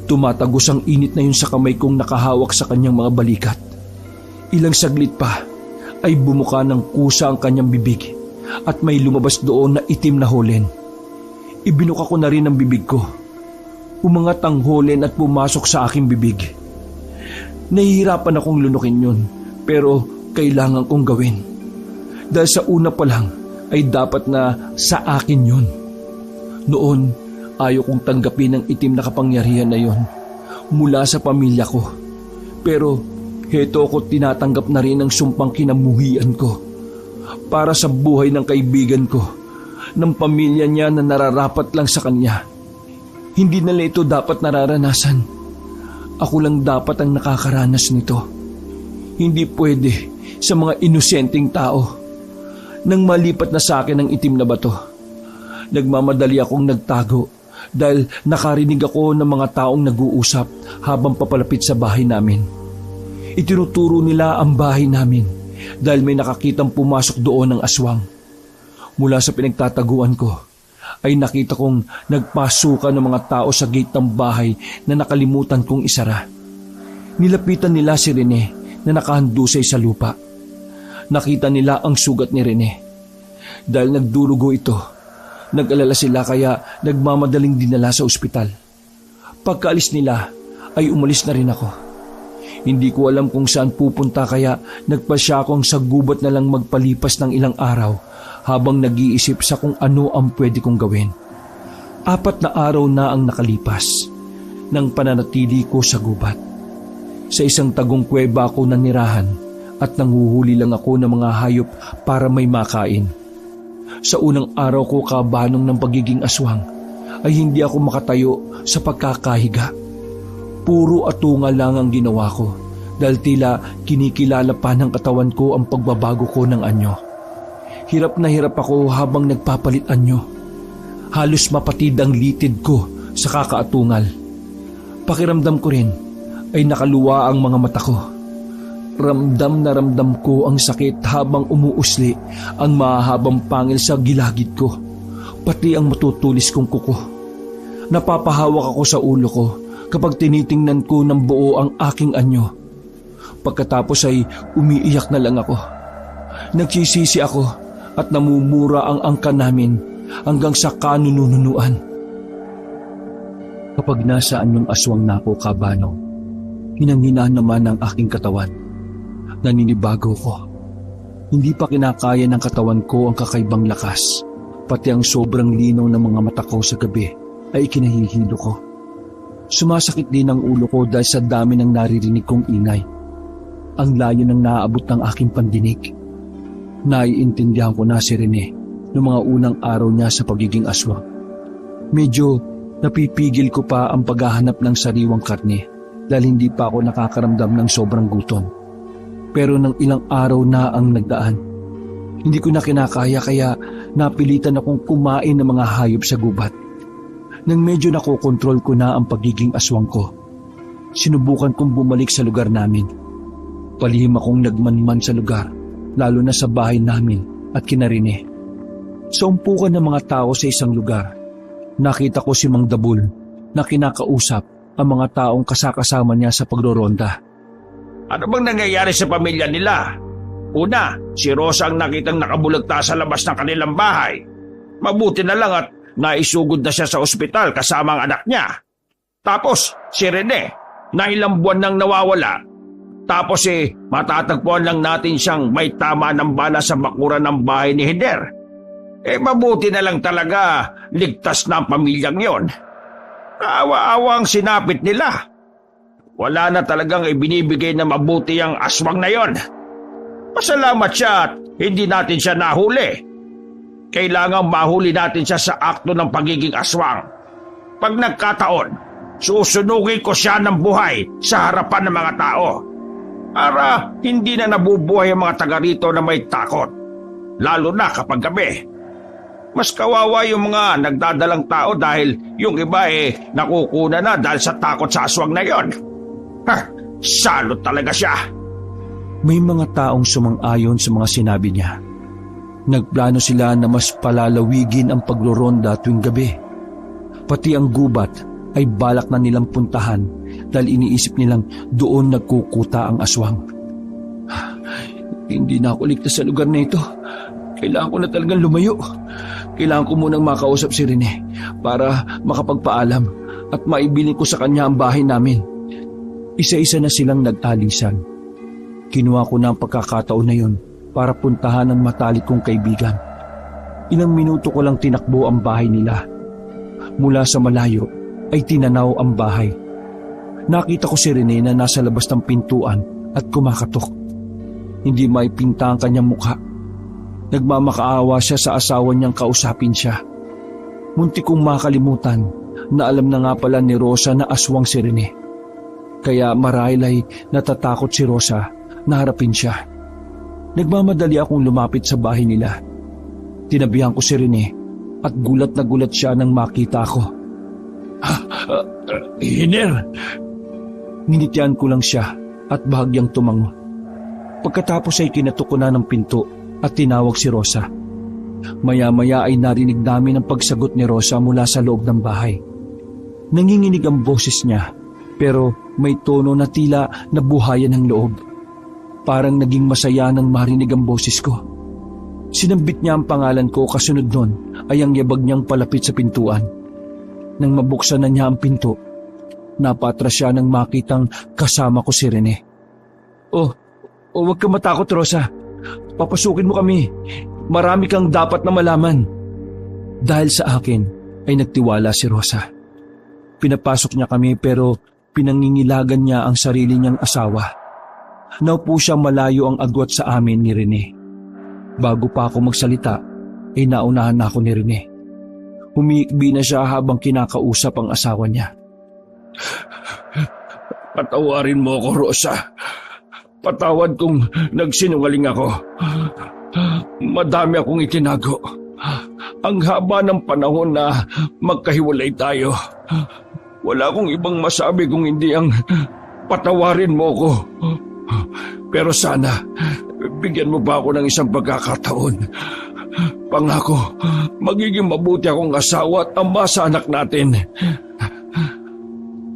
Tumatagos ang init na yun sa kamay kong nakahawak sa kanyang mga balikat. Ilang saglit pa ay bumuka ng kusa ang kanyang bibig at may lumabas doon na itim na holen. Ibinuka ko na rin ang bibig ko. Umangat ang holen at pumasok sa aking bibig. Nahihirapan akong lunukin yun, pero kailangan kong gawin. Dahil sa una pa lang ay dapat na sa akin yun. Noon, ayaw kong tanggapin ang itim na kapangyarihan na yun mula sa pamilya ko. Pero heto ko tinatanggap na rin ang sumpang kinamuhian ko para sa buhay ng kaibigan ko, ng pamilya niya na nararapat lang sa kanya. Hindi nila ito dapat nararanasan. Ako lang dapat ang nakakaranas nito. Hindi pwede sa mga inosenteng tao. Nang malipat na sa akin ang itim na bato, nagmamadali akong nagtago dahil nakarinig ako ng mga taong nag-uusap habang papalapit sa bahay namin. Itinuturo nila ang bahay namin dahil may nakakitang pumasok doon ng aswang. Mula sa pinagtataguan ko ay nakita kong nagpasukan ng mga tao sa gate ng bahay na nakalimutan kong isara. Nilapitan nila si Rene na nakahandusay sa lupa. Nakita nila ang sugat ni Rene. Dahil nagdurugo ito, nag-alala sila kaya nagmamadaling dinala sa ospital. Pagkaalis nila ay umalis na rin ako. Hindi ko alam kung saan pupunta kaya nagpasya akong sa gubat na lang magpalipas ng ilang araw habang nag-iisip sa kung ano ang pwede kong gawin. 4 na araw na ang nakalipas nang pananatili ko sa gubat. Sa isang tagong kuweba ako nanirahan at nanguhuli lang ako ng mga hayop para may makain. Sa unang araw ko kabanong ng pagiging aswang ay hindi ako makatayo sa pagkakahiga. Puro atungal lang ang ginawa ko dahil tila kinikilala pa ng katawan ko ang pagbabago ko ng anyo. Hirap na hirap ako habang nagpapalit anyo. Halos mapatid ang litid ko sa kakaatungal. Pakiramdam ko rin ay nakaluwa ang mga mata ko. Ramdam na ramdam ko ang sakit habang umuusli ang mahahabang pangil sa gilagid ko, pati ang matutulis kong kuko. Napapahawak ako sa ulo ko kapag tinitingnan ko ng buo ang aking anyo. Pagkatapos ay umiiyak na lang ako. Nagsisisi ako at namumura ang angkan namin hanggang sa kanununuan. Kapag nasa anyong aswang na ako kabano, hinanghinaan naman ang aking katawan. Naninibago ko. Hindi pa kinakaya ng katawan ko ang kakaibang lakas. Pati ang sobrang linaw ng mga mata ko sa gabi ay ikinahihilo ko. Sumasakit din ang ulo ko dahil sa dami ng naririnig kong ingay. Ang layo ng naaabot ng aking pandinig. Naiintindihan ko na si Rene noong mga unang araw niya sa pagiging aswang. Medyo napipigil ko pa ang paghahanap ng sariwang karne dahil hindi pa ako nakakaramdam ng sobrang gutom. Pero nang ilang araw na ang nagdaan, hindi ko na kinakaya kaya napilitan akong kumain ng mga hayop sa gubat. Nang medyo nakokontrol ko na ang pagiging aswang ko, sinubukan kong bumalik sa lugar namin. Palihim akong nagmanman sa lugar, lalo na sa bahay namin at kina Rene. Sa umpukan ng mga tao sa isang lugar, nakita ko si Mang Dabul na kinakausap ang mga taong kasakasama niya sa pagroronda. Ano bang nangyayari sa pamilya nila? Una, si Rosa ang nakitang nakabulagta sa labas ng kanilang bahay. Mabuti na lang at naisugod na siya sa ospital kasama ang anak niya. Tapos si Rene, na ilang buwan nang nawawala. Tapos matatagpuan lang natin siyang may tama ng bala sa bakuran ng bahay ni Hider. Mabuti na lang talaga ligtas na ang pamilyang yon. Kaawa-awa ang sinapit nila. Wala na talagang ibinibigay na mabuti ang aswang na yon. Pasalamat siya at hindi natin siya nahuli. Kailangang mahuli natin siya sa akto ng pagiging aswang. Pag nagkataon, susunugin ko siya ng buhay sa harapan ng mga tao. Para hindi na nabubuhay ang mga taga rito na may takot. Lalo na kapag gabi. Mas kawawa yung mga nagdadalang tao dahil yung iba nakukuna na dahil sa takot sa aswang na yon. Salot talaga siya. May mga taong sumang-ayon sa mga sinabi niya. Nagplano sila na mas palalawigin ang pagroronda tuwing gabi. Pati ang gubat ay balak na nilang puntahan dahil iniisip nilang doon nagkukuta ang aswang. Hindi na ako ligtas sa lugar na ito. Kailangan ko na talagang lumayo. Kailangan ko munang makausap si Rene para makapagpaalam at maibilin ko sa kanya ang bahay namin. Isa-isa na silang nag-alisan. Kinuha ko na ang pagkakataon na yun para puntahan ang matalik kong kaibigan. Ilang minuto ko lang tinakbo ang bahay nila. Mula sa malayo ay tinanaw ang bahay. Nakita ko si Rene na nasa labas ng pintuan at kumakatok. Hindi maipinta ang kanyang mukha. Nagmamakaawa siya sa asawa niyang kausapin siya. Muntik kong makalimutan na alam na nga pala ni Rosa na aswang si Rene. Kaya marahil ay natatakot si Rosa na harapin siya. Nagmamadali akong lumapit sa bahay nila. Tinabihan ko si Rene at gulat na gulat siya nang makita ako. Hiner! Nginitian ko lang siya at bahagyang tumango. Pagkatapos ay kinatok ko na ng pinto at tinawag si Rosa. Maya-maya ay narinig namin ang pagsagot ni Rosa mula sa loob ng bahay. Nanginginig ang boses niya pero may tono na tila nabuhayan ng loob. Parang naging masaya nang marinig ang boses ko. Sinambit niya ang pangalan ko kasunod nun ay ang yabag niyang palapit sa pintuan. Nang mabuksan na niya ang pinto, Napatras siya nang makitang kasama ko si Rene. Oh, huwag ka matakot, Rosa. Papasukin mo kami. Marami kang dapat na malaman. Dahil sa akin ay nagtiwala si Rosa. Pinapasok niya kami pero pinangingilagan niya ang sarili niyang asawa. Naupo siya malayo ang agwat sa amin ni Rene. Bago pa ako magsalita, ay naunahan na ako ni Rene. Humiikbi na siya habang kinakausap ang asawa niya. Patawarin mo ako, Rosa. Patawad kung nagsinungaling ako. Madami akong itinago. Ang haba ng panahon na magkahiwalay tayo. Wala akong ibang masabi kung hindi ang patawarin mo ko. Pero sana, bigyan mo ba ako ng isang pagkakataon? Pangako, magiging mabuti akong asawa at ama sa anak natin.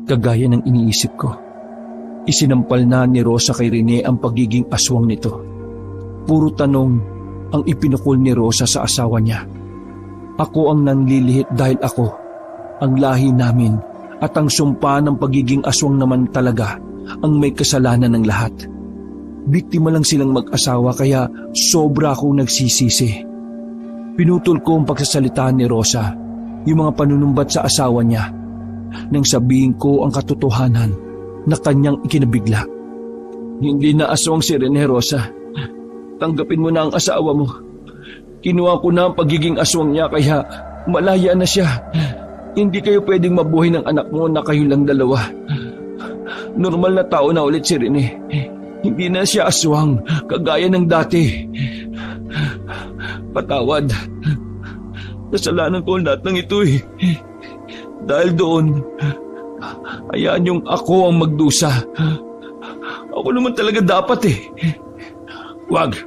Kagaya ng iniisip ko, isinampal na ni Rosa kay Rene ang pagiging aswang nito. Puro tanong ang ipinukol ni Rosa sa asawa niya. Ako ang nanlilihit dahil ako, ang lahi namin at ang sumpa ng pagiging aswang naman talaga ang may kasalanan ng lahat. Biktima lang silang mag-asawa kaya sobra akong nagsisisi. Pinutol ko ang pagsasalita ni Rosa, yung mga panunumbat sa asawa niya, nang sabihin ko ang katotohanan na kanyang ikinabigla. Hindi na aswang si Rene, Rosa. Tanggapin mo na ang asawa mo. Kinuha ko na ang pagiging aswang niya kaya malaya na siya. Hindi kayo pwedeng mabuhay ng anak mo na kayo lang dalawa. Normal na tao na ulit si Rene. Hindi na siya aswang kagaya ng dati. Patawad. Kasalanan ko lahat ng ito eh. Dahil doon, hayaan yung ako ang magdusa. Ako naman talaga dapat eh. Wag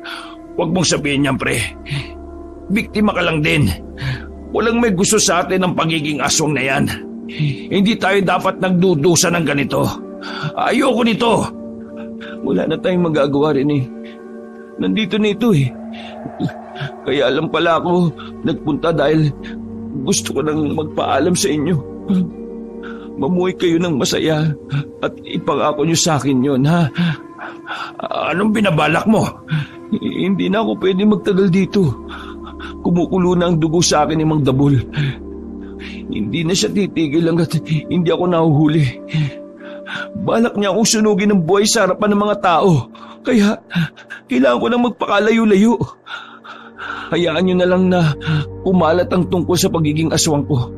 mong sabihin yan, pre. Biktima ka lang din. Walang may gusto sa atin ng pagiging aswang na yan. Hindi tayo dapat nagdudusa ng ganito. Ayoko nito. Wala na tayong magagawa rin eh. Nandito na ito eh. Kaya alam pala ako nagpunta dahil gusto ko nang magpaalam sa inyo. Mamuhay kayo ng masaya at ipangako nyo sa akin yun, ha? Anong binabalak mo? Hindi na ako pwede magtagal dito. Kumukulo na ang dugo sa akin ni Mang Dabul. Hindi na siya titigil hanggat hindi ako nahuhuli. Balak niya akong sunugin ng buhay sa harapan ng mga tao. Kaya kailangan ko nang magpakalayo-layo. Hayaan niyo na lang na umalat ang tungkol sa pagiging aswang ko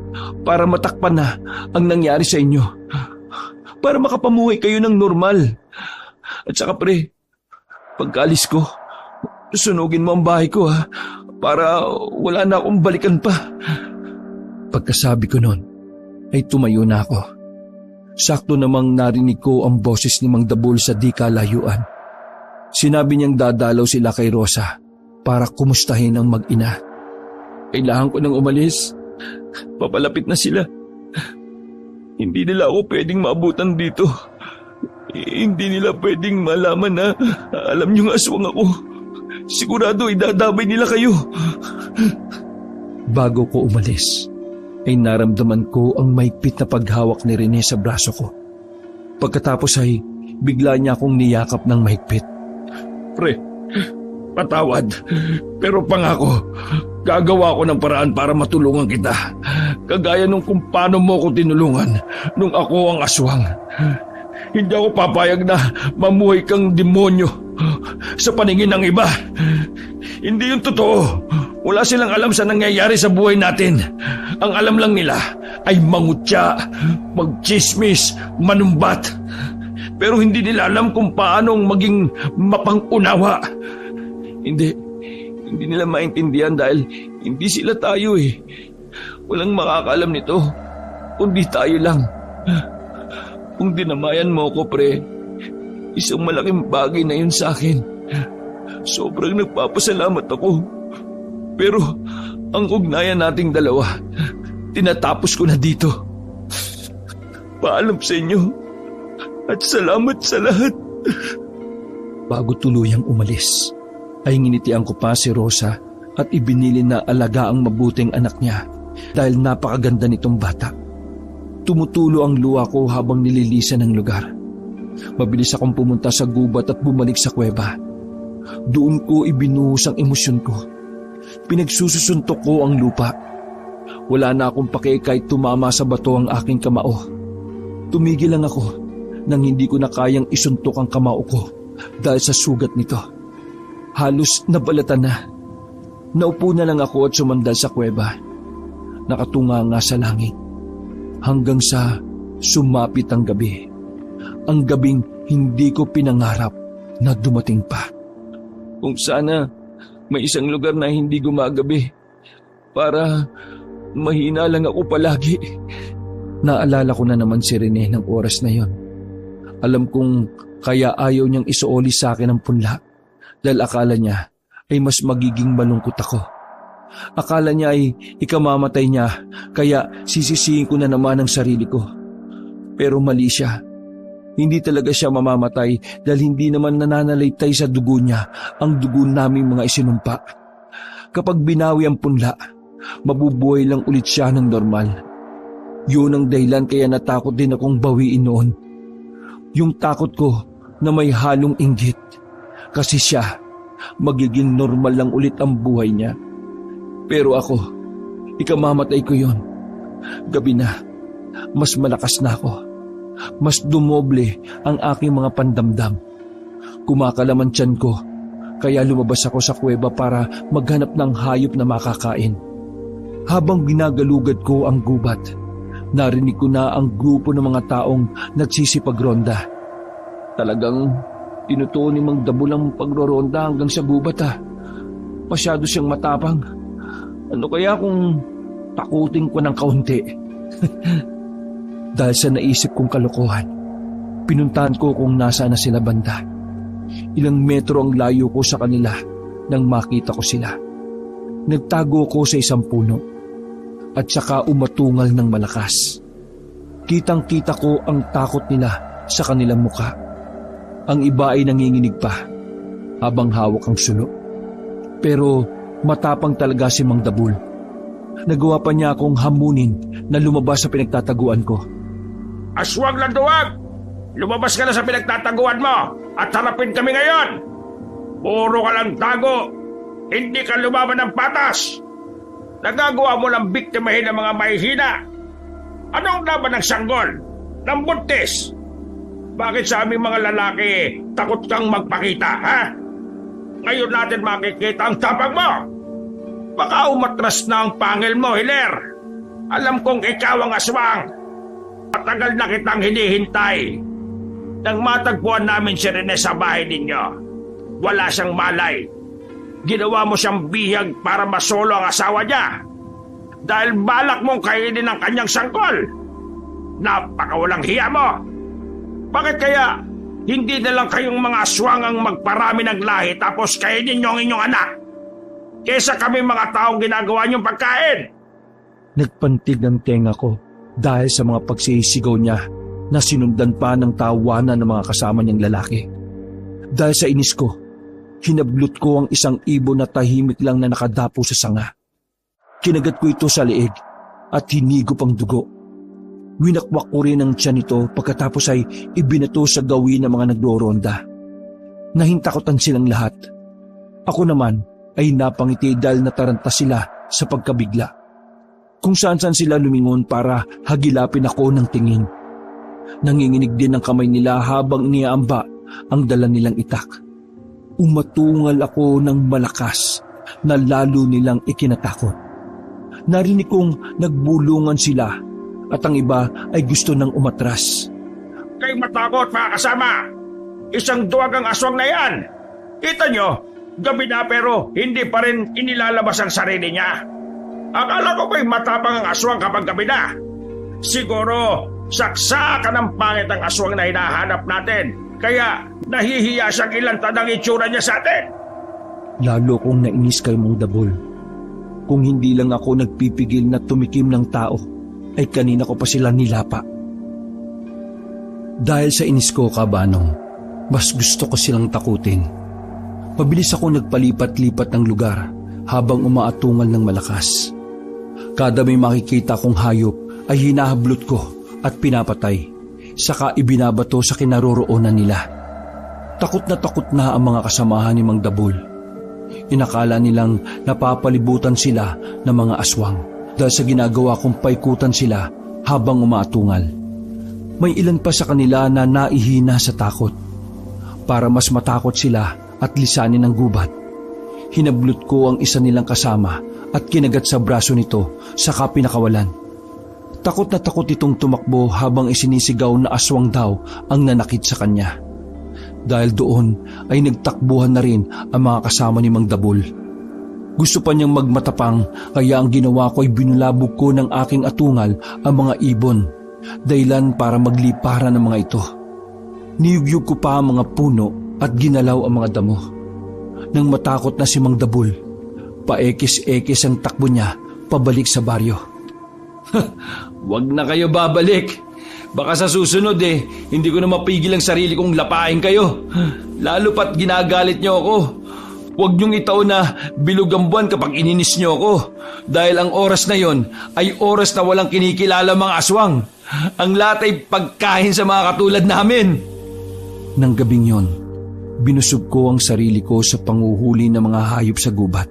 para matakpan na ang nangyari sa inyo. Para makapamuhay kayo ng normal. At saka pre, pagkaalis ko, sunugin mo ang bahay ko ha, para wala na akong balikan pa. Pagkasabi ko noon, ay tumayo na ako. Sakto namang narinig ko ang boses ni Mang Dabul sa di kalayuan. Sinabi niyang dadalaw sila kay Rosa para kumustahin ang mag-ina. Kailangan ko nang umalis. Papalapit na sila. Hindi nila ako pwedeng maabutan dito. Hindi nila pwedeng malaman na alam niyong aswang ako. Sigurado idadabay nila kayo. Bago ko umalis, ay naramdaman ko ang mahigpit na paghawak ni Rene sa braso ko. Pagkatapos ay bigla niya akong niyakap ng mahigpit. Pre, patawad. Pero pangako, gagawa ko ng paraan para matulungan kita. Kagaya nung kung paano mo ko tinulungan nung ako ang aswang. Hindi ako papayag na mamuhay kang demonyo sa paningin ng iba. Hindi yung totoo. Wala silang alam sa nangyayari sa buhay natin. Ang alam lang nila ay mangutya, magchismis, manumbat. Pero hindi nila alam kung paanong maging mapang-unawa. Hindi nila maintindihan dahil hindi sila tayo eh. Walang makakaalam nito, kundi tayo lang. Kung dinamayan mo ko, pre, isang malaking bagay na yun sa akin. Sobrang nagpapasalamat ako. Pero ang ugnayan nating dalawa, tinatapos ko na dito. Paalam sa inyo at salamat sa lahat. Bago tuluyang umalis, ay nginitian ko pa si Rosa at ibinili na alaga ang mabuting anak niya dahil napakaganda nitong bata. Tumutulo ang luha ko habang nililisan ang lugar. Mabilis akong pumunta sa gubat at bumalik sa kuweba. Doon ko ibinuhos ang emosyon ko. Pinagsusuntok ko ang lupa. Wala na akong pake kahit tumama sa bato ang aking kamao. Tumigil lang ako nang hindi ko na kayang isuntok ang kamao ko dahil sa sugat nito. Halos nabalatan na. Naupo na lang ako at sumandal sa kuweba. Nakatunga nga sa langit. Hanggang sa sumapit ang gabi. Ang gabing hindi ko pinangarap na dumating pa. Kung sana may isang lugar na hindi gumagabi para mahina lang ako palagi. Naalala ko na naman si Rene ng oras na yon. Alam kong kaya ayaw niyang isuoli sa akin ang punla dahil akala niya ay mas magiging malungkot ako. Akala niya ay ikamamatay niya kaya sisisihin ko na naman ang sarili ko. Pero mali siya. Hindi talaga siya mamamatay dahil hindi naman nananalaytay sa dugo niya ang dugo naming mga isinumpa. Kapag binawi ang punla, mabubuhay lang ulit siya ng normal. Yun ang dahilan kaya natakot din akong bawiin noon. Yung takot ko na may halong inggit. Kasi siya, magiging normal lang ulit ang buhay niya. Pero ako, ikamamatay ko yon. Gabi na, mas malakas na ako. Mas dumoble ang aking mga pandamdam. Kumakalaman tiyan ko, kaya lumabas ako sa kuweba para maghanap ng hayop na makakain. Habang ginagalugad ko ang gubat, narinig ko na ang grupo ng mga taong nagsisipagronda. Talagang tinutuon ni Mang Dabul ang pagroronda hanggang sa gubat Masyado siyang matapang. Ano kaya kung takutin ko ng kaunti? Dahil sa naisip kong kalokohan, pinuntahan ko kung nasaan na sila banda. Ilang metro ang layo ko sa kanila nang makita ko sila. Nagtago ko sa isang puno at saka umatungal ng malakas. Kitang-kita ko ang takot nila sa kanilang muka. Ang iba ay nanginginig pa habang hawak ang sulo. Pero matapang talaga si Mang Dabul. Nagawa pa niya akong hamunin na lumabas sa pinagtataguan ko. Aswang ng duwag! Lumabas ka na sa pinagtataguan mo at harapin kami ngayon! Puro ka lang tago! Hindi ka lumaban ng patas! Nagagawa mo lang biktimahin ng mga mahihina! Anong laban ng sanggol? Ng buntis? Bakit sa aming mga lalaki takot kang magpakita, ha? Ngayon natin makikita ang tapang mo! Baka umatras na ang pangil mo, Hiler! Alam kong ikaw ang aswang! Matagal na kitang hinihintay. Nang matagpuan namin si Rene sa bahay ninyo, wala siyang malay. Ginawa mo siyang bihag para masolo ang asawa niya. Dahil balak mong kainin ang kanyang sangkol. Napakawalang hiya mo. Bakit kaya hindi na lang kayong mga aswang ang magparami ng lahi tapos kainin niyo ang inyong anak? Kesa kami mga taong ginagawa niyong pagkain. Nagpantig ang tenga ko dahil sa mga pagsisigaw niya na sinundan pa ng tawanan ng mga kasama niyang lalaki. Dahil sa inis ko, hinablot ko ang isang ibon na tahimik lang na nakadapo sa sanga. Kinagat ko ito sa leeg at hinigop ang dugo. Winakwak ko rin ang tiyan nito pagkatapos ay ibinato sa gawin ng mga nagdoronda. Nahintakotan silang lahat. Ako naman ay napangiti dahil nataranta sila sa pagkabigla. Kung saan-saan sila lumingon para hagilapin ako ng tingin. Nanginginig din ang kamay nila habang iniaamba ang dala nilang itak. Umatungal ako ng malakas na lalo nilang ikinatakot. Narinig kong nagbulungan sila at ang iba ay gusto nang umatras. Kayo matakot mga kasama. Isang duwag ang aswang na yan. Kita nyo, gabi na pero hindi pa rin inilalabas ang sarili niya. Akala ko ba'y matapang ang aswang kapag gabi na? Siguro, saksakan ng pangit ang aswang na hinahanap natin. Kaya nahihiya siyang ilantad ang itsura niya sa atin. Lalo kong nainis kay Mang Dabul. Kung hindi lang ako nagpipigil na tumikim ng tao, ay kanina ko pa sila nilapa. Dahil sa inis ko, Kabanong, mas gusto ko silang takutin. Mabilis ako nagpalipat-lipat ng lugar habang umaatungal ng malakas. Kada may makikita kong hayop ay hinahablot ko at pinapatay, saka ibinabato sa kinaroroonan nila. Takot na ang mga kasamahan ni Mang Dabul. Inakala nilang napapalibutan sila ng mga aswang dahil sa ginagawa kong paikutan sila habang umaatungal. May ilan pa sa kanila na naihina sa takot. Para mas matakot sila at lisanin ng gubat, hinablot ko ang isa nilang kasama at kinagat sa braso nito saka pinakawalan. Takot na takot itong tumakbo habang isinisigaw na aswang daw ang nanakit sa kanya. Dahil doon ay nagtakbuhan na rin ang mga kasama ni Mang Dabul. Gusto pa niyang magmatapang kaya ang ginawa ko ay binulabog ko ng aking atungal ang mga ibon, dahilan para magliparan ang mga ito. Niyugyug ko pa ang mga puno at ginalaw ang mga damo. Nang matakot na si Mang Dabul, paekis-ekis ang takbo niya pabalik sa baryo. Wag na kayo babalik. Baka sa susunod hindi ko na mapigil ang sarili kong lapain kayo. Lalo pat ginagalit niyo ako. Huwag niyong itaon na bilog ang buwan kapag ininis niyo ako. Dahil ang oras na yon ay oras na walang kinikilala mga aswang. Ang lahat ay pagkain sa mga katulad namin. Nang gabing yon, binusog ko ang sarili ko sa panguhuli ng mga hayop sa gubat.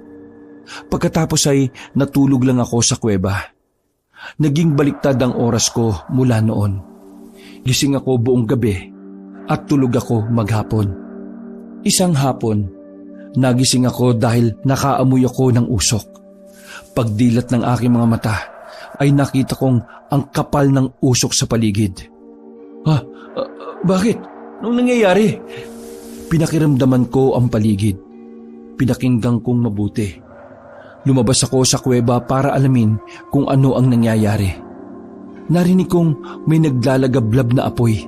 Pagkatapos ay natulog lang ako sa kuweba. Naging baliktad ang oras ko mula noon. Gising ako buong gabi at tulog ako maghapon. Isang hapon, nagising ako dahil nakaamoy ako ng usok. Pagdilat ng aking mga mata, ay nakita kong ang kapal ng usok sa paligid. Bakit? Anong nangyayari? Pinakiramdaman ko ang paligid. Pinakinggan kong mabuti. Lumabas ako sa kuweba para alamin kung ano ang nangyayari. Narinig kong may naglalagablab na apoy.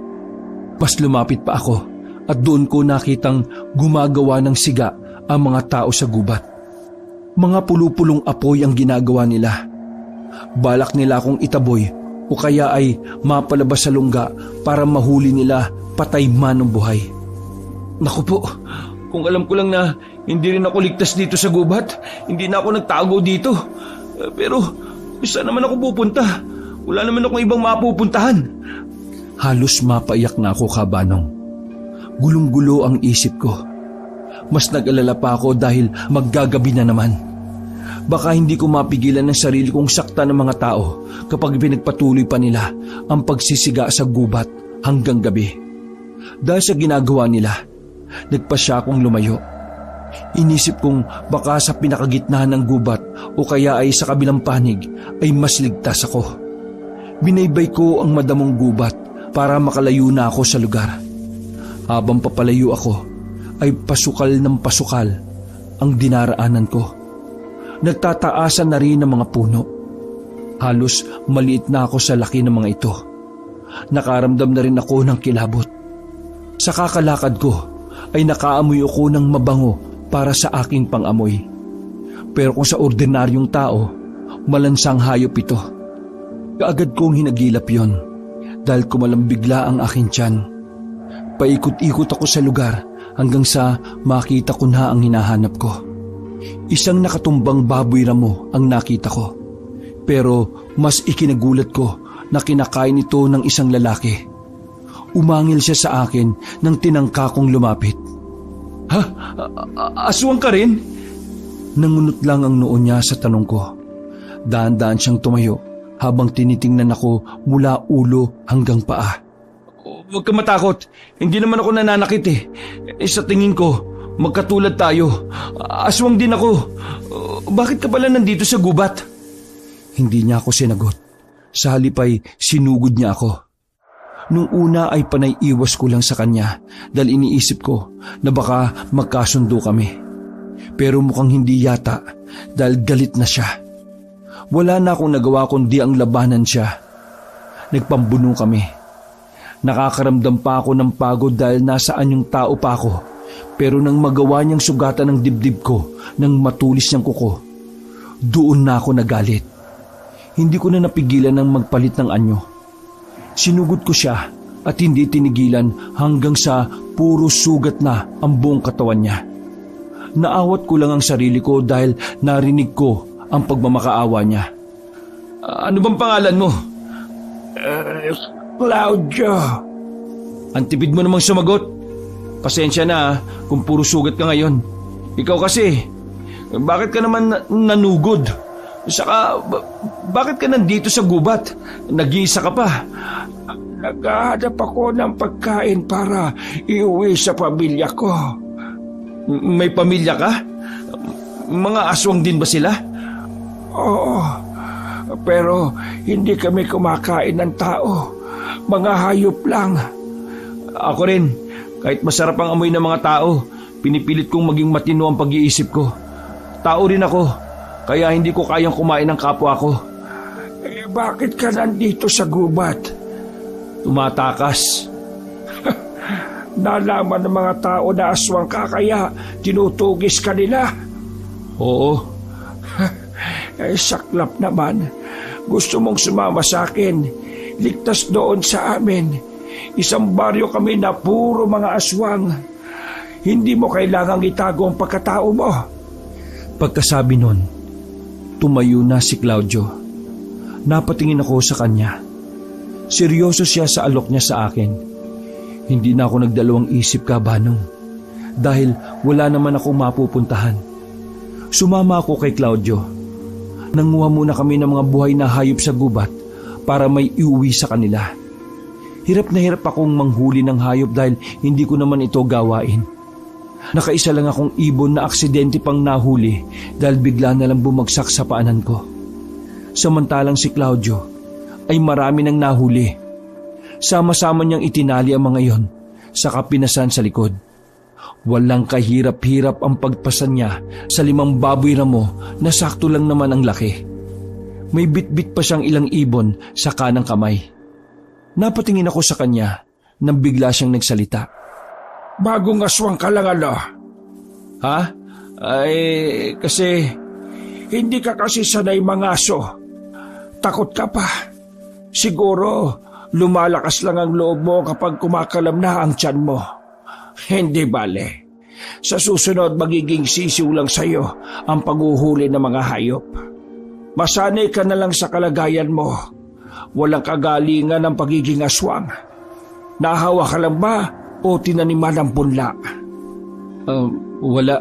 Mas lumapit pa ako at doon ko nakitang gumagawa ng siga ang mga tao sa gubat. Mga pulupulong apoy ang ginagawa nila. Balak nila akong itaboy o kaya ay mapalabas sa lungga para mahuli nila patay man o buhay. Naku po, kung alam ko lang na hindi rin ako ligtas dito sa gubat, hindi na ako nagtago dito. Pero saan naman ako pupunta? Wala naman akong ibang mapupuntahan. Halos mapaiyak na ako, Kabanong. Gulong-gulo ang isip ko. Mas nag-alala pa ako dahil maggagabi na naman. Baka hindi ko mapigilan ng sarili kong sakta ng mga tao kapag pinagpatuloy pa nila ang pagsisiga sa gubat hanggang gabi. Dahil sa ginagawa nila, nagpasya akong lumayo. Inisip kong baka sa pinakagitna ng gubat o kaya ay sa kabilang panig ay mas ligtas ako. Binaybay ko ang madamong gubat para makalayo na ako sa lugar. Habang papalayo ako, ay pasukal ng pasukal ang dinaraanan ko. Nagtataasan na rin ang mga puno. Halos maliit na ako sa laki ng mga ito. Nakaramdam na rin ako ng kilabot. Sa kakalakad ko, ay nakaamoy ako ng mabango para sa aking pangamoy. Pero kung sa ordinaryong tao, malansang hayop ito. Kaagad kong hinagilap yon dahil kumalambigla ang aking tiyan. Paikot-ikot ako sa lugar hanggang sa makita ko na ang hinahanap ko. Isang nakatumbang baboy ramo ang nakita ko. Pero mas ikinagulat ko na kinakain ito ng isang lalaki. Umangil siya sa akin nang tinangka kong lumapit. Aswang ka rin? Nangunot lang ang noo niya sa tanong ko. Daan-daan siyang tumayo habang tinitingnan ako mula ulo hanggang paa. Huwag ka matakot. Hindi naman ako nananakit Sa tingin ko, magkatulad tayo. Aswang din ako. Bakit ka pala nandito sa gubat? Hindi niya ako sinagot. Sa halip ay sinugod niya ako. Nung una ay panay iwas ko lang sa kanya dahil iniisip ko na baka magkasundo kami. Pero mukhang hindi yata dahil galit na siya. Wala na akong nagawa kundi ang labanan siya. Nagpambuno kami. Nakakaramdam pa ako ng pagod dahil nasaan yung tao pa ako. Pero nang magawa niyang sugatan ng dibdib ko nang matulis niyang kuko, doon na ako nagalit. Hindi ko na napigilan ng magpalit ng anyo. Sinugod ko siya at hindi tinigilan hanggang sa puro sugat na ang buong katawan niya. Naawat ko lang ang sarili ko dahil narinig ko ang pagmamakaawa niya. Ano bang pangalan mo? Claudio. Ang tipid mo namang sumagot. Pasensya na kung puro sugat ka ngayon. Ikaw kasi, bakit ka naman nanugod? Saka, bakit ka nandito sa gubat? Nag-iisa ka pa. Naghahanap ako ng pagkain para iuwi sa pamilya ko. May pamilya ka? Mga aswang din ba sila? Oo, pero hindi kami kumakain ng tao. Mga hayop lang. Ako rin, kahit masarap ang amoy ng mga tao, pinipilit kong maging matino ang pag-iisip ko. Tao rin ako, kaya hindi ko kayang kumain ng kapwa ko. Bakit ka nandito sa gubat? Tumatakas. Nalaman ng mga tao na aswang ka kaya tinutugis ka nila. Oo. Saklap naman. Gusto mong sumama sa akin. Ligtas doon sa amin. Isang baryo kami na puro mga aswang. Hindi mo kailangang itago ang pagkatao mo. Pagkasabi nun, tumayo na si Claudio. Napatingin ako sa kanya. Seryoso siya sa alok niya sa akin. Hindi na ako nagdalawang isip, Kabanong, dahil wala naman akong mapupuntahan. Sumama ako kay Claudio. Nanguha muna kami ng mga buhay na hayop sa gubat para may iuwi sa kanila. Hirap na hirap akong manghuli ng hayop dahil hindi ko naman ito gawain. Nakaisa lang akong ibon na aksidente pang nahuli dahil bigla na lang bumagsak sa paanan ko. Samantalang si Claudio ay marami nang nahuli. Sama-sama niyang itinali ang mga iyon sa kapinasan sa likod. Walang kahirap-hirap ang pagpasan niya sa 5 baboy ramo na sakto lang naman ang laki. May bit-bit pa siyang ilang ibon sa kanang kamay. Napatingin ako sa kanya nang bigla siyang nagsalita. Bagong aswang ka lang, ano? Ha? Ay, kasi... Hindi ka kasi sanay mangaso. Takot ka pa. Siguro, lumalakas lang ang loob mo kapag kumakalam na ang tiyan mo. Hindi bale. Sa susunod, magiging sisiw lang sa'yo ang paghuhuli ng mga hayop. Masanay ka na lang sa kalagayan mo. Walang kagalingan ng pagiging aswang. Nahawa ka lang ba o tinaniman ng punla? Wala.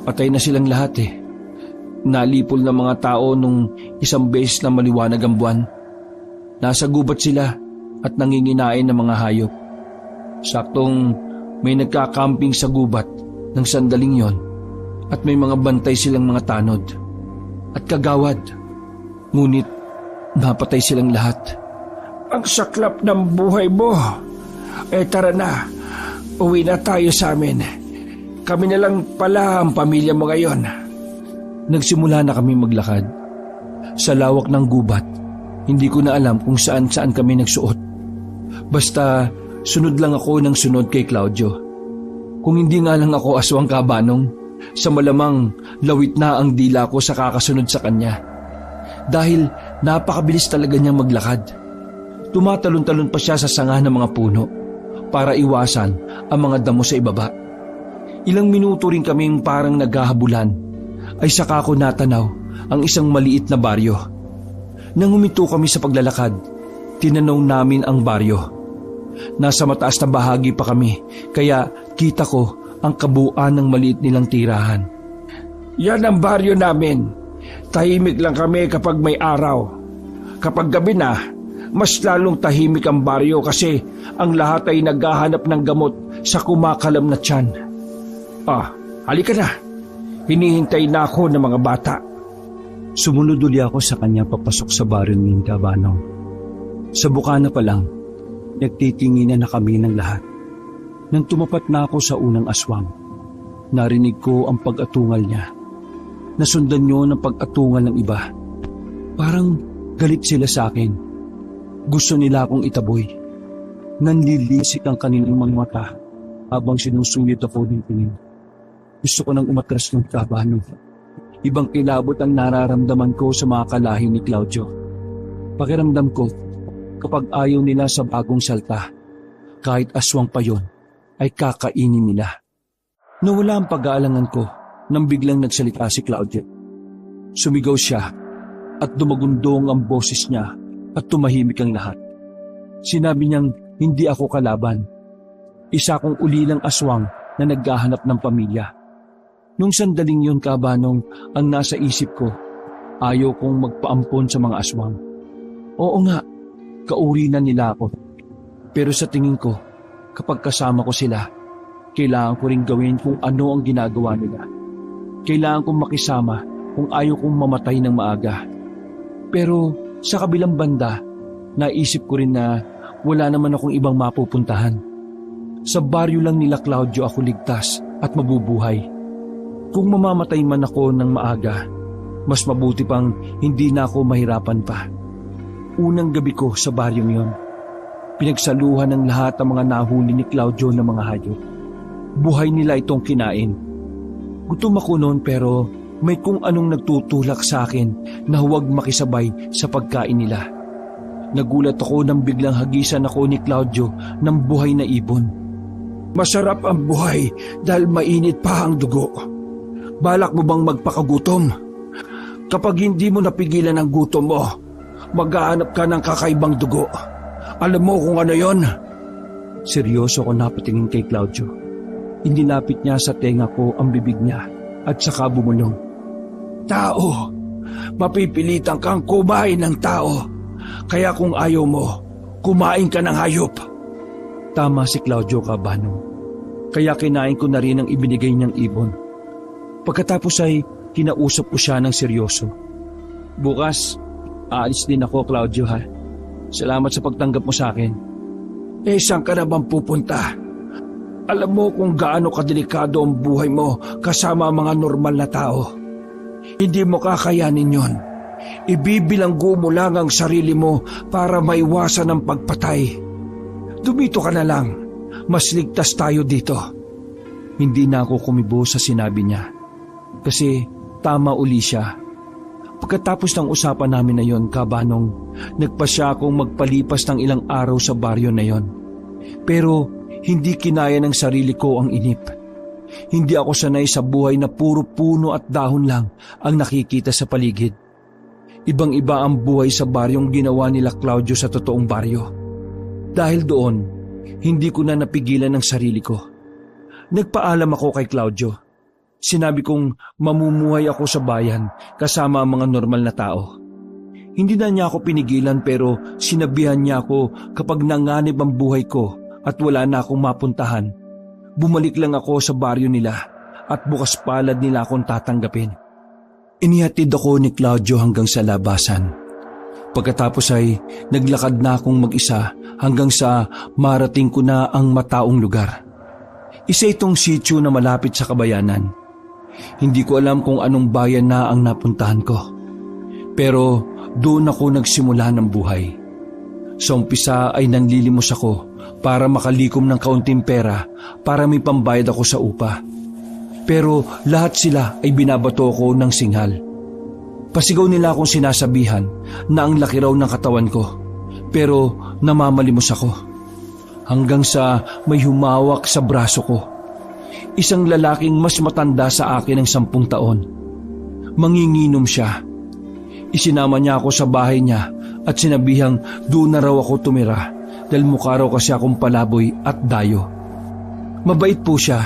Patay na silang lahat eh. Nalipol ng mga tao nung isang beses na maliwanag ang buwan. Nasa gubat sila at nanginginain ng mga hayop. Saktong may nagkakamping sa gubat ng sandaling yon at may mga bantay silang mga tanod at kagawad. Ngunit napatay silang lahat. Ang saklap ng buhay mo. Tara na. Uwi na tayo sa amin. Kami na lang pala ang pamilya mo ngayon. Nagsimula na kami maglakad. Sa lawak ng gubat, hindi ko na alam kung saan-saan kami nagsuot. Basta sunod lang ako ng sunod kay Claudio. Kung hindi nga lang ako aswang, Kabanong, sa malamang lawit na ang dila ko sa kakasunod sa kanya. Dahil napakabilis talaga niyang maglakad. Tumatalon-talon pa siya sa sanga ng mga puno para iwasan ang mga damo sa ibaba. Ilang minuto rin kaming parang naghahabulan ay saka ko natanaw ang isang maliit na baryo. Nang huminto kami sa paglalakad, tinanaw namin ang baryo. Nasa mataas na bahagi pa kami kaya kita ko ang kabuuan ng maliit nilang tirahan. Yan ang baryo namin. Tahimik lang kami kapag may araw. Kapag gabi na, mas lalong tahimik ang baryo kasi ang lahat ay naghahanap ng gamot sa kumakalam na tiyan. Halika na. Hinihintay na ako ng mga bata. Sumunod uli ako sa kanya papasok sa baryo ni Kabanong. Sa bukana pa lang, nagtitinginan na kami ng lahat. Nang tumapat na ako sa unang aswang, narinig ko ang pag-atungal niya. Nasundan niyo ng pag-atungal ng iba. Parang galit sila sa akin. Gusto nila akong itaboy. Nanlilisik ang kanilang mga mata habang sinusuyot ako ng tingin. Gusto ko nang umatras ng Kabanong. Ibang kilabot ang nararamdaman ko sa mga kalahi ni Claudio. Pakiramdam ko, kapag ayaw nila sa bagong salta, kahit aswang pa yon, ay kakainin nila. Nawala ang pag-aalangan ko nang biglang nagsalita si Claudio. Sumigaw siya at dumagundong ang boses niya at tumahimik ang lahat. Sinabi niyang hindi ako kalaban. Isa akong ulilang aswang na naghahanap ng pamilya. Nung sandaling yun, Kabanong, ang nasa isip ko, ayaw kong magpaampon sa mga aswang. Oo nga, kauri na nila ako. Pero sa tingin ko, kapag kasama ko sila, kailangan ko rin gawin kung ano ang ginagawa nila. Kailangan kong makisama kung ayaw kong mamatay ng maaga. Pero sa kabilang banda, naisip ko rin na wala naman akong ibang mapupuntahan. Sa baryo lang nila Claudio ako ligtas at mabubuhay. Kung mamamatay man ako ng maaga, mas mabuti pang hindi na ako mahirapan pa. Unang gabi ko sa baryong yon, pinagsaluhan ng lahat ang mga nahuli ni Claudio ng mga hayop. Buhay nila itong kinain. Gutom ako noon pero may kung anong nagtutulak sa akin na huwag makisabay sa pagkain nila. Nagulat ako nang biglang hagisan ako ni Claudio ng buhay na ibon. Masarap ang buhay dahil mainit pa ang dugo. Balak mo bang magpakagutom? Kapag hindi mo napigilan ang gutom mo, maghahanap ka ng kakaibang dugo. Alam mo kung ano yon? Seryoso ko napatingin kay Claudio. Inilapit niya sa tenga ko ang bibig niya at saka bumulong. Tao, mapipilitan kang kumain ng tao. Kaya kung ayaw mo, kumain ka ng hayop. Tama si Claudio, Kabanong. Kaya kinain ko na rin ang ibinigay niyang ibon. Pagkatapos ay kinausap ko siya ng seryoso. Bukas, aalis din ako, Claudio, ha? Salamat sa pagtanggap mo sa akin. Saan ka na bang pupunta? Alam mo kung gaano kadelikado ang buhay mo kasama mga normal na tao. Hindi mo kakayanin yon. Ibibilanggo mo lang ang sarili mo para maiwasan ang pagpatay. Dumito ka na lang. Mas ligtas tayo dito. Hindi na ako kumibo sa sinabi niya. Kasi tama uli siya. Pagkatapos ng usapan namin na yon, Kabanong, nagpasya akong magpalipas ng ilang araw sa baryo na yon. Pero hindi kinaya ng sarili ko ang inip. Hindi ako sanay sa buhay na puro puno at dahon lang ang nakikita sa paligid. Ibang-iba ang buhay sa baryong ginawa nila Claudio sa totoong baryo. Dahil doon, hindi ko na napigilan ang sarili ko. Nagpaalam ako kay Claudio. Sinabi kong mamumuhay ako sa bayan kasama ang mga normal na tao. Hindi na niya ako pinigilan pero sinabihan niya ako kapag nanganib ang buhay ko at wala na akong mapuntahan, bumalik lang ako sa baryo nila at bukas palad nila akong tatanggapin. Inihatid ako ni Claudio hanggang sa labasan. Pagkatapos ay naglakad na akong mag-isa hanggang sa marating ko na ang mataong lugar. Isa itong sitio na malapit sa kabayanan. Hindi ko alam kung anong bayan na ang napuntahan ko. Pero doon ako nagsimula ng buhay. Sa umpisa ay nanlilimos ako para makalikom ng kaunting pera para may pambayad ako sa upa. Pero lahat sila ay binabato ko ng singhal. Pasigaw nila akong sinasabihan na ang laki raw ng katawan ko. Pero namamalimos ako. Hanggang sa may humawak sa braso ko. Isang lalaking mas matanda sa akin ng 10 taon. Manginginom siya. Isinama niya ako sa bahay niya at sinabihang doon na raw ako tumira dahil mukha raw kasi akong palaboy at dayo. Mabait po siya.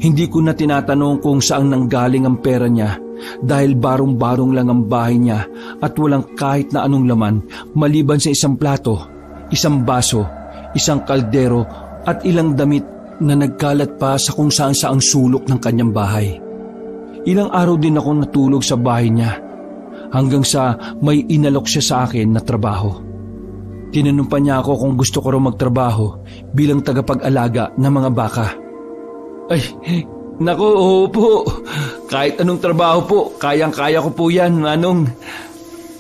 Hindi ko na tinatanong kung saan nanggaling ang pera niya dahil barong-barong lang ang bahay niya at walang kahit na anong laman maliban sa isang plato, isang baso, isang kaldero at ilang damit na nagkalat pa sa kung saan-saang sulok ng kanyang bahay. Ilang araw din ako natulog sa bahay niya hanggang sa may inalok siya sa akin na trabaho. Tinanong pa niya ako kung gusto ko raw magtrabaho bilang tagapag-alaga ng mga baka. Ay, naku, oo po. Kahit anong trabaho po, kayang-kaya ko po yan, Manong.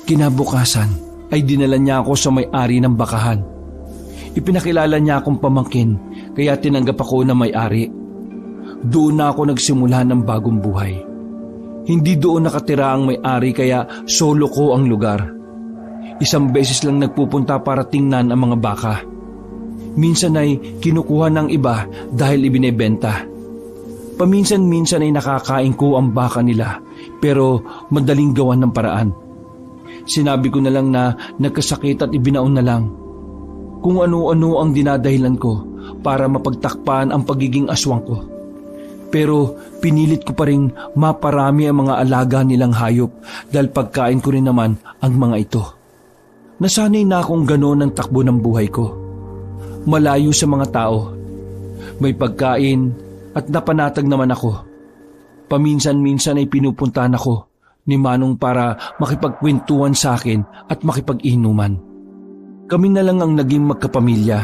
Kinabukasan ay dinala niya ako sa may-ari ng bakahan. Ipinakilala niya akong pamangkin, kaya tinanggap ako na may-ari. Doon na ako nagsimula ng bagong buhay. Hindi doon nakatira ang may-ari kaya solo ko ang lugar. Isang beses lang nagpupunta para tingnan ang mga baka. Minsan ay kinukuha ng iba dahil ibinebenta. Paminsan-minsan ay nakakain ko ang baka nila pero madaling gawan ng paraan. Sinabi ko na lang na nagkasakit at ibinaon na lang. kung ano-ano ang dinadahilan ko para mapagtakpan ang pagiging aswang ko. Pero pinilit ko pa rin maparami ang mga alaga nilang hayop dahil pagkain ko rin naman ang mga ito. Nasanay na akong gano'n ang takbo ng buhay ko. Malayo sa mga tao. May pagkain at napanatag naman ako. Paminsan-minsan ay pinupuntahan ako ni Manong para makipagkwentuhan sa akin at makipag-inuman. Kami na lang ang naging magkapamilya,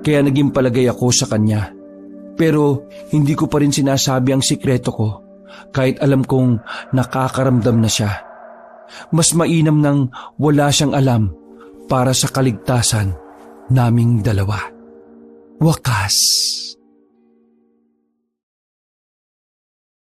kaya naging palagay ako sa kanya. Pero hindi ko pa rin sinasabi ang sikreto ko kahit alam kong nakakaramdam na siya. Mas mainam nang wala siyang alam para sa kaligtasan naming dalawa. Wakas.